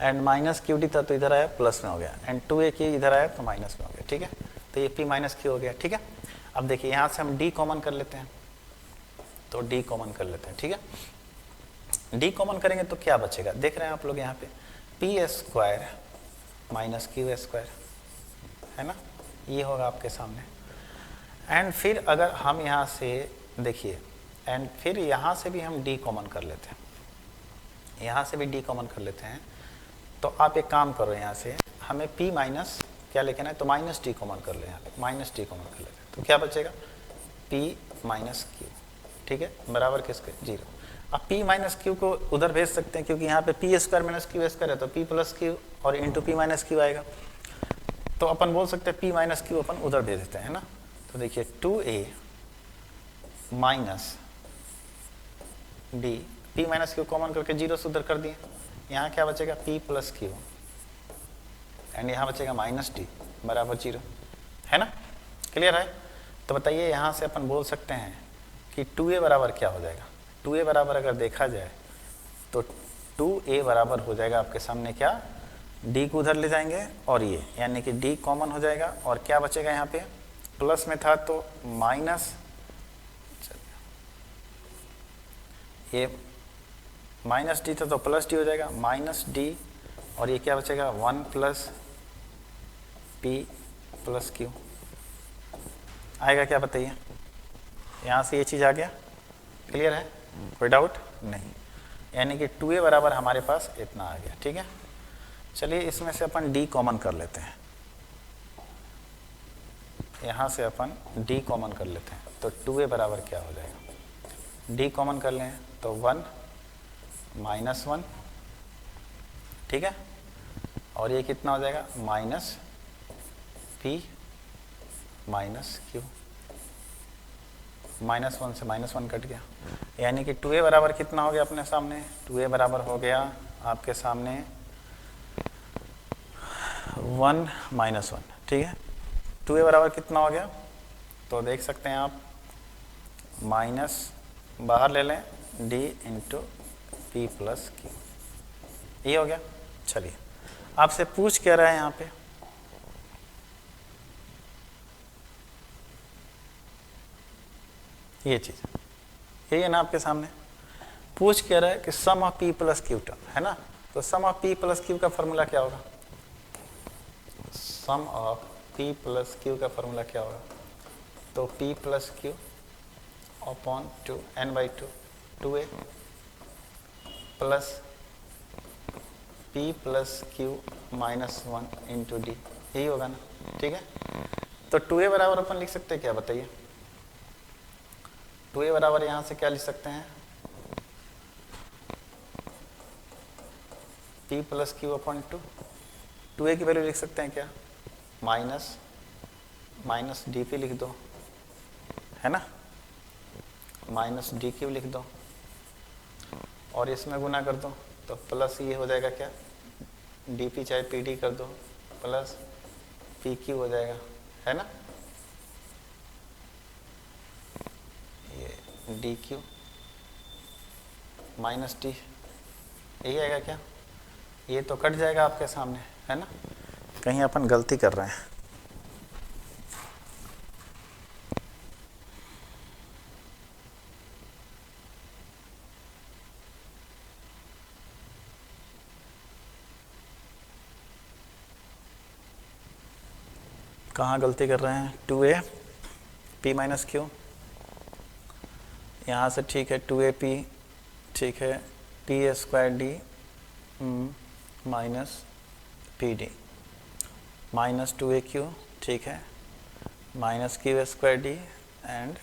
A: एंड माइनस qd था तो इधर आया प्लस में हो गया, एंड 2aq इधर आया तो माइनस में हो गया। ठीक है, तो ये p माइनस q हो गया। ठीक है, अब देखिए यहाँ से हम d कॉमन कर लेते हैं, तो d कॉमन कर लेते हैं। ठीक है, d कॉमन करेंगे तो क्या बचेगा, देख रहे हैं आप लोग यहाँ पे p² माइनस q², है ना, ये होगा आपके सामने। एंड फिर अगर हम यहाँ से देखिए, एंड फिर यहाँ से भी हम d कॉमन कर लेते हैं, यहाँ से भी d कॉमन कर लेते हैं, तो आप एक काम करो, यहाँ से हमें p माइनस क्या लिखना है, तो माइनस d कॉमन कर ले, यहाँ पे माइनस d कॉमन कर लेते हैं, तो क्या बचेगा, p माइनस क्यू, ठीक है, बराबर किसके, 0। अब p माइनस क्यू को उधर भेज सकते हैं क्योंकि यहाँ पे P square minus Q square है तो p प्लस क्यू और इंटू पी माइनस क्यू आएगा। तो अपन बोल सकते हैं p माइनस क्यू अपन उधर दे देते हैं ना। तो देखिए 2a minus D, p minus Q common करके 0 से उधर कर दिए, यहाँ क्या बचेगा p प्लस क्यू एंड यहाँ बचेगा माइनस डी बराबर 0, है ना, क्लियर है। तो बताइए यहाँ से अपन बोल सकते हैं कि 2a बराबर क्या हो जाएगा, 2a बराबर अगर देखा जाए तो 2a बराबर हो जाएगा आपके सामने क्या, d को उधर ले जाएंगे और ये यानी कि d कॉमन हो जाएगा और क्या बचेगा यहाँ पे, प्लस में था तो माइनस, ये माइनस डी था तो प्लस डी हो जाएगा, माइनस डी और ये क्या बचेगा 1 प्लस पी प्लस क्यू आएगा, क्या बताइए, यहाँ से ये चीज़ आ गया, क्लियर है, कोई डाउट नहीं। यानी कि 2a बराबर हमारे पास इतना आ गया, ठीक है। चलिए इसमें से अपन d कॉमन कर लेते हैं, यहाँ से अपन d कॉमन कर लेते हैं तो 2a बराबर क्या हो जाएगा, d कॉमन कर लें तो 1 माइनस 1, ठीक है, और ये कितना हो जाएगा minus p minus Q, minus 1 से माइनस 1 कट गया, यानी कि 2a बराबर कितना हो गया अपने सामने, 2a बराबर हो गया आपके सामने 1 माइनस 1, ठीक है। 2a बराबर कितना हो गया, तो देख सकते हैं आप माइनस बाहर ले लें d into P plus Q, ये हो गया। चलिए आपसे पूछ क्या रहा है यहाँ पे, ये चीज़ यही है ना आपके सामने, पूछ क्या रहा है कि sum of p plus q term, है ना। तो sum of p plus q का फॉर्मूला क्या होगा, sum of p plus q का फॉर्मूला क्या होगा, तो p plus q upon 2 n/2 2a plus p plus q minus 1 into D, यही होगा ना, ठीक है। तो 2a बराबर अपन लिख सकते हैं क्या बताइए, 2a बराबर यहाँ से क्या लिख सकते हैं, p plus q upon 2, 2a की वैल्यू लिख सकते हैं क्या, माइनस माइनस डी पी लिख दो, है ना, माइनस डी क्यू लिख दो और इसमें गुना कर दो तो प्लस ये हो जाएगा क्या, डी पी चाहे पी डी कर दो प्लस पी क्यू हो जाएगा, है ना, ये डी क्यू माइनस डी, यही आएगा क्या, ये तो कट जाएगा आपके सामने, है ना, कहीं अपन गलती कर रहे हैं। कहाँ गलती कर रहे हैं, 2a p माइनस क्यू, यहाँ से ठीक है 2a p, ठीक है, P square D minus P D minus 2a Q, ठीक है, minus Q square D and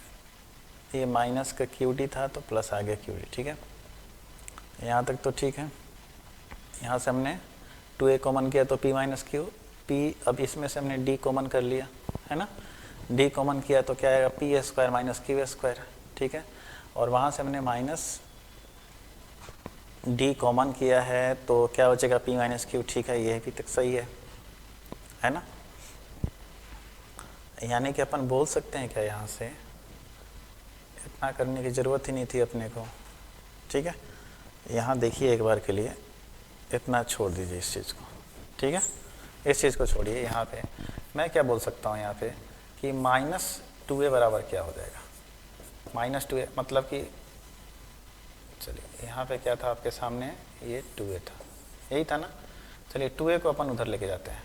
A: ये माइनस का क्यू डी था तो प्लस आ गया क्यू डी, ठीक है, यहाँ तक तो ठीक है। यहाँ से हमने 2a कॉमन किया तो p माइनस क्यू, p अब इसमें से हमने d कॉमन कर लिया, है ना, d कॉमन किया तो क्या आएगा P square minus Q square, ठीक है, और वहाँ से हमने माइनस d कॉमन किया है तो क्या बचेगा p माइनस क्यू, ठीक है, ये भी तक सही है ना। यानी कि अपन बोल सकते हैं क्या, यहाँ से इतना करने की ज़रूरत ही नहीं थी अपने को, ठीक है। यहाँ देखिए एक बार के लिए इतना छोड़ दीजिए इस चीज़ को, ठीक है, इस चीज़ को छोड़िए। यहाँ पे मैं क्या बोल सकता हूँ यहाँ पे कि माइनस 2a बराबर क्या हो जाएगा, माइनस 2a मतलब कि चलिए यहाँ पे क्या था आपके सामने, ये 2a था, यही था ना। चलिए 2a को अपन उधर लेके जाते हैं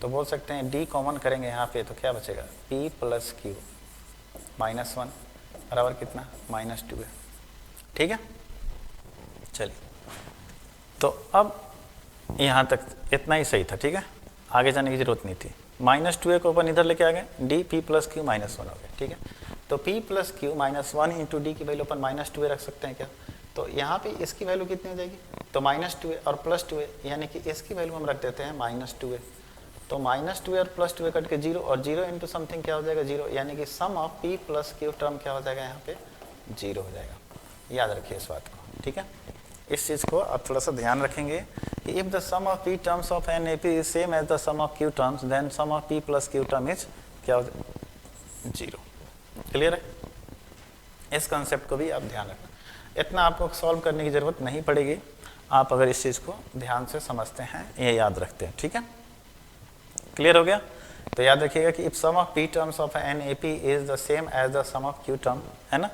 A: तो बोल सकते हैं d कॉमन करेंगे यहाँ पे तो क्या बचेगा p प्लस क्यू माइनस 1 बराबर कितना माइनस 2a, ठीक है। चलिए तो अब यहाँ तक इतना ही सही था, ठीक है, आगे जाने की ज़रूरत नहीं थी। -2a को अपन इधर लेके आ गए, d p plus q minus 1 हो गया, ठीक है। तो p plus q minus 1 into D की वैल्यू अपन -2a रख सकते हैं क्या? तो यहाँ पे इसकी वैल्यू कितनी हो जाएगी? तो -2a और +2a, यानी कि इसकी वैल्यू हम रख देते हैं -2a। तो -2a और +2a कट के 0, और 0 इंटू समथिंग क्या हो जाएगा? 0, यानी कि sum of p plus q term क्या हो जाएगा? यहाँ पे 0 हो जाएगा। याद रखिए इस बात को, ठीक है। इस चीज़ को आप थोड़ा सा ध्यान रखेंगे कि if the sum of p terms of an AP is same as the sum of q terms, then sum of p plus q term is क्या हो जाएगा? 0। क्लियर है? इस कंसेप्ट को भी आप ध्यान रखना। इतना आपको सॉल्व करने की ज़रूरत नहीं पड़ेगी, आप अगर इस चीज़ को ध्यान से समझते हैं, ये याद रखते हैं, ठीक है। क्लियर हो गया? तो याद रखिएगा कि if sum of p terms of an AP is the same as the sum of q term, है ना,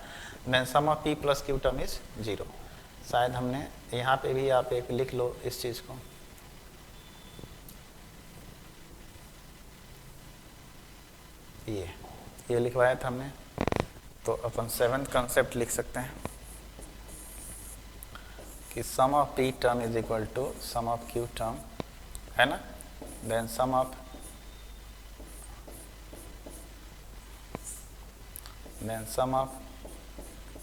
A: then sum of p plus q term is 0। शायद हमने यहाँ पे भी आप एक लिख लो इस चीज़ को, ये लिखवाया था हमने, तो अपन 7th कंसेप्ट लिख सकते हैं कि sum of p term is equal to sum of q term, है ना, then sum of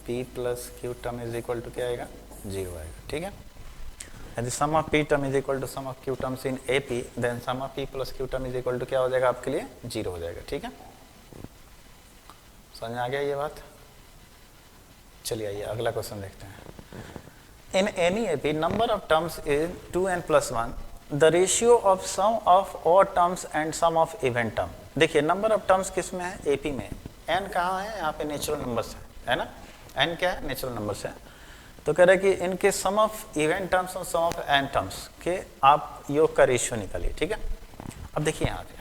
A: p plus q term is equal to क्या आएगा? 0 आएगा, ठीक है। यदि sum of p term is equal to sum of q terms in AP, then sum of p plus q term is equal to क्या हो जाएगा आपके लिए? 0 हो जाएगा, ठीक है। समझ आ गया ये बात? चलिए आइए अगला क्वेश्चन देखते हैं। In any AP number of terms is 2n + 1, the ratio of sum of odd terms and sum of even term. देखिए नंबर ऑफ टर्म्स किस में है? AP में। n कहाँ है? यहाँ पे नेचुरल नंबर्स है ना, n क्या है? नेचुरल नंबर्स है। तो कह रहा है कि इनके सम ऑफ इवन टर्म्स और सम ऑफ एन टर्म्स के आप योग का रेशियो निकालिए, ठीक है। अब देखिए यहाँ पे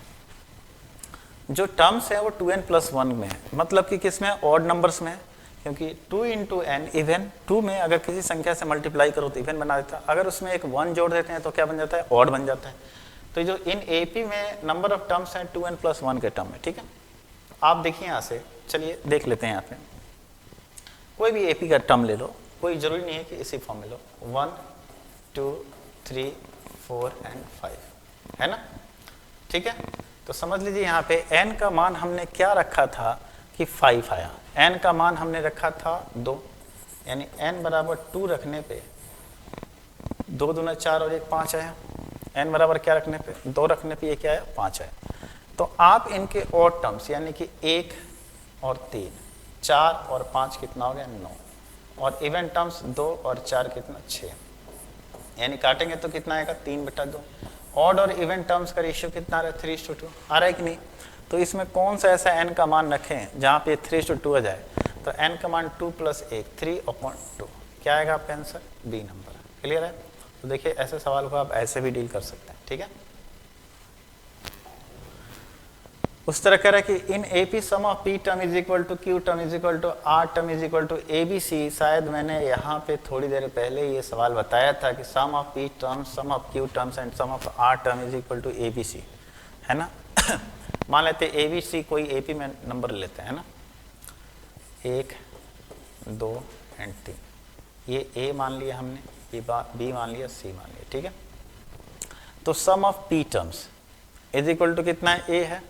A: जो टर्म्स है वो 2n + 1 में है, मतलब कि किस में? ऑड नंबर्स में है, क्योंकि 2 × n इवन, 2 में अगर किसी संख्या से मल्टीप्लाई करो तो इवन बना देता है, अगर उसमें एक 1 जोड़ देते हैं तो क्या बन जाता है? ऑड बन जाता है। तो जो इन AP में नंबर ऑफ टर्म्स हैं 2n + 1 के टर्म में, ठीक है। आप देखिए यहाँ से, चलिए देख लेते हैं। यहाँ पे कोई भी AP का टर्म ले लो, कोई जरूरी नहीं है कि इसी फॉर्म में लो, 1 2 3 4 एंड 5, है ना, ठीक है। तो समझ लीजिए यहाँ पे n का मान हमने क्या रखा था कि 5 आया, n का मान हमने रखा था 2, यानी n बराबर 2 रखने पे 2 दूना 4 और 1 5 आया। n बराबर क्या रखने पे? 2 रखने पे ये क्या आया? 5 आया। तो आप इनके ऑड टर्म्स यानी कि 1 और 3, 4 और 5 कितना हो गया? 9, और इवन टर्म्स 2 और 4 कितना? 6, यानी काटेंगे तो कितना आएगा? 3/2। ऑड और इवन टर्म्स का रेशियो कितना आ रहा है? 3:2 आ रहा है कि नहीं? तो इसमें कौन सा ऐसा n का मान रखें जहाँ पे 3:2 आ जाए? तो n का मान 2 + 1 3/2, क्या आएगा आपका आंसर? B number. क्लियर है? तो देखिए ऐसे सवाल को आप ऐसे भी डील कर सकते हैं, ठीक है। उस तरह कह रहा है कि in AP sum of p term is equal to q term is equal to r term is equal to ABC। शायद मैंने यहाँ पे थोड़ी देर पहले ये सवाल बताया था कि sum of p terms, sum of q terms and sum of r term is equal to ABC, है ना। मान लेते हैं ABC कोई AP में नंबर लेते हैं ना, 1 2 एंड 3, ये A मान लिया हमने, ये B मान लिया, C मान लिया, ठीक है। तो sum of p terms is equal to कितना है? A है।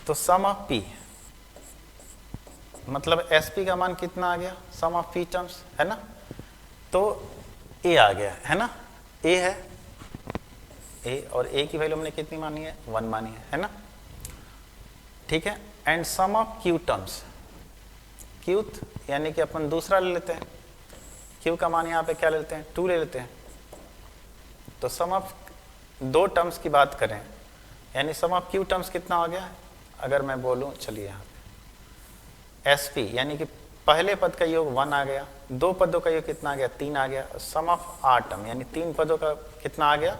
A: तो सम ऑफ p मतलब SP का मान कितना आ गया? सम ऑफ p टर्म्स, है ना। तो A आ गया, है ना, A है, A, और A की वैल्यू हमने कितनी मानी है? 1 मानी है ना, ठीक है। And sum of q terms, q यानी कि अपन दूसरा ले लेते हैं, q का मान यहाँ पे क्या ले लेते हैं? 2 ले लेते हैं। तो सम ऑफ 2 टर्म्स की बात करें, यानी सम ऑफ q टर्म्स कितना हो गया? अगर मैं बोलूं, चलिए यहाँ पे SP यानी कि पहले पद का योग 1 आ गया, 2 पदों का योग कितना आ गया? 3 आ गया। सम ऑफ r टर्म यानी 3 पदों का कितना आ गया?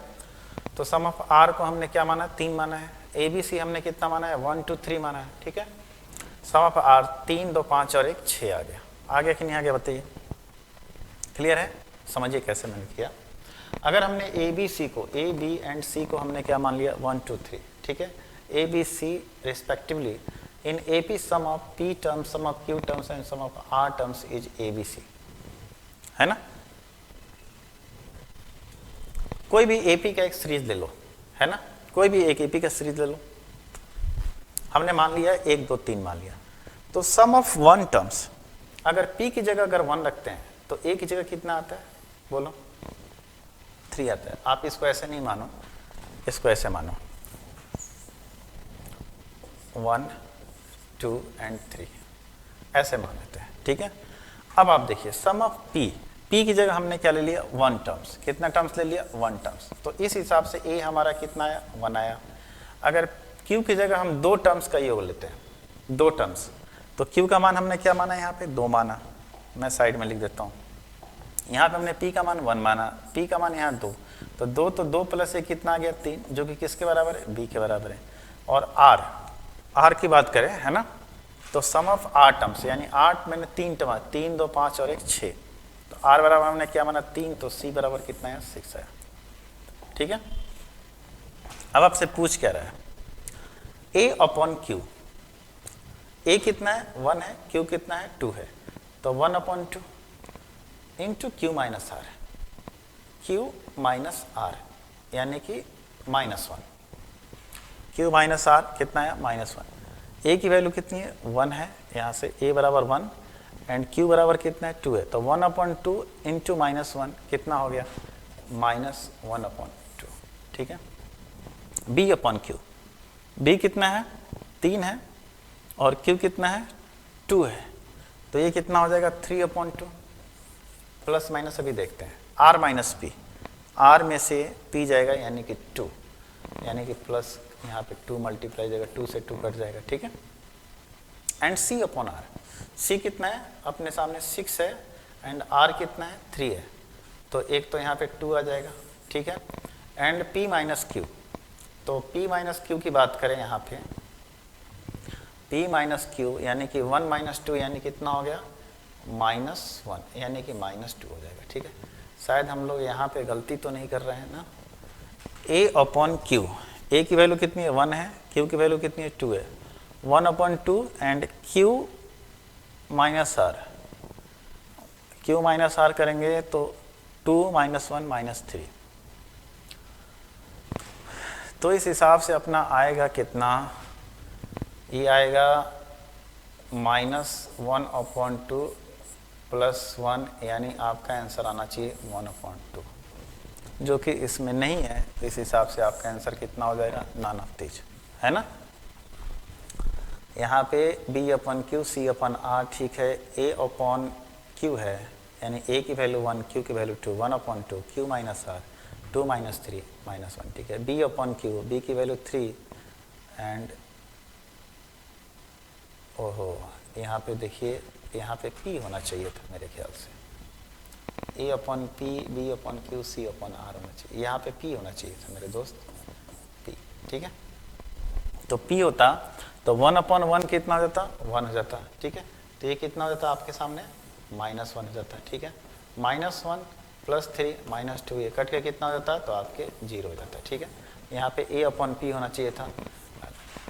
A: तो सम ऑफ r को हमने क्या माना? 3 माना है। ABC हमने कितना माना है? 1 2 3 माना है, ठीक है। सम ऑफ r 3 2 5 और 1 6 आ गया। आ गया कि नहीं आ गया बताइए? क्लियर है? समझिए कैसे मैंने किया। अगर हमने ABC को, A B एंड C को हमने क्या मान लिया? 1 2 3, ठीक है। ABC respectively in AP sum of p terms, sum of q terms and sum of r terms is ABC, है ना। कोई भी AP का एक सीरीज ले लो, है ना, कोई भी एक AP का सीरीज ले लो, हमने मान लिया 1 2 3 मान लिया। तो सम ऑफ वन टर्म्स, अगर p की जगह अगर 1 रखते हैं तो a की जगह कितना आता है बोलो? 3 आता है। आप इसको ऐसे नहीं मानो, इसको ऐसे मानो 1 2 एंड 3 ऐसे मान लेते हैं, ठीक है। अब आप देखिए सम ऑफ p की जगह हमने क्या ले लिया? 1 टर्म्स। कितना टर्म्स ले लिया? 1 टर्म्स। तो इस हिसाब से a हमारा कितना आया? 1 आया। अगर q की जगह हम 2 टर्म्स का योग लेते हैं, 2 टर्म्स, तो q का मान हमने क्या माना? यहाँ पे 2 माना। मैं साइड में लिख देता हूँ। यहाँ पे हमने p का मान 1 माना, p का मान यहाँ 2, तो 2 तो 2 प्लस 1 कितना आ गया? 3, जो कि किसके बराबर है? b के बराबर है। और r की बात करें, है ना, तो सम ऑफ 8 टर्म्स, यानी 8 मैंने 3 टर्म, 3 2 5 और 1 6, तो r बराबर हमने क्या माना? 3, तो c बराबर कितना है? 6 आया, ठीक है। अब आपसे पूछ क्या रहा है? a अपॉन q, a कितना है? 1 है, q कितना है? 2 है, तो 1 upon 2 into q minus r, q minus r यानी कि -1, q माइनस आर कितना है? -1। a की वैल्यू कितनी है? 1 है, यहाँ से a बराबर 1 एंड q बराबर कितना है? 2 है, तो 1 अपॉन 2 इंटू -1 कितना हो गया? -1 अपॉन 2, ठीक है। b अपॉन q, b कितना है? 3 है और q कितना है? 2 है, तो ये कितना हो जाएगा? 3 अपॉन 2, प्लस माइनस अभी देखते हैं। r माइनस p, r में से p जाएगा यानी कि 2, यानी कि प्लस यहाँ पे 2 मल्टीप्लाई जाएगा, 2 से 2 कट जाएगा, ठीक है। And c upon r, c कितना है? अपने सामने 6 है एंड r कितना है? 3 है, तो एक तो यहाँ पे 2 आ जाएगा, ठीक है। एंड p माइनस q, तो p माइनस q की बात करें यहाँ पे, p माइनस q यानी कि 1 माइनस 2 यानी कितना हो गया? -1 यानी कि -2 हो जाएगा, ठीक है। शायद हम लोग यहाँ पे गलती तो नहीं कर रहे हैं ना। a अपॉन q, a की वैल्यू कितनी है? 1 है, q की वैल्यू कितनी है? 2 है, 1 upon 2 and q minus r, q minus r करेंगे तो 2 -1 -3, तो इस हिसाब से अपना आएगा कितना? ये आएगा -1 अपॉन 2 प्लस 1, यानी आपका आंसर आना चाहिए 1 अपॉन 2, जो कि इसमें नहीं है, तो इस हिसाब से आपका आंसर कितना हो जाएगा? नॉन ऑफ दीज, है ना। यहाँ पे b upon q, c upon r, ठीक है। a अपॉन q है, यानी a की वैल्यू 1, q की value 2, 1 upon 2, q minus r, 2 minus 3 -1, ठीक है। b अपॉन q, b की वैल्यू 3 एंड ओहो, यहाँ पे देखिए, यहाँ पे p होना चाहिए था मेरे ख्याल से, a upon p, b upon q, c upon r होना चाहिए, यहाँ पे p होना चाहिए था मेरे दोस्त, p, ठीक है। तो p होता तो 1 अपॉन 1 कितना हो जाता? 1 हो जाता, ठीक है। तो ये कितना हो जाता आपके सामने? -1 हो जाता, ठीक है। -1 प्लस 3 -2, ये कट के कितना हो जाता? तो आपके 0 हो जाता, ठीक है। यहाँ पे a अपॉन p होना चाहिए था,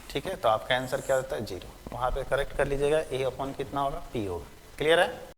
A: ठीक है। तो आपका आंसर क्या होता है? 0। वहाँ पे करेक्ट कर लीजिएगा, a अपॉन कितना होगा? p होगा। क्लियर है?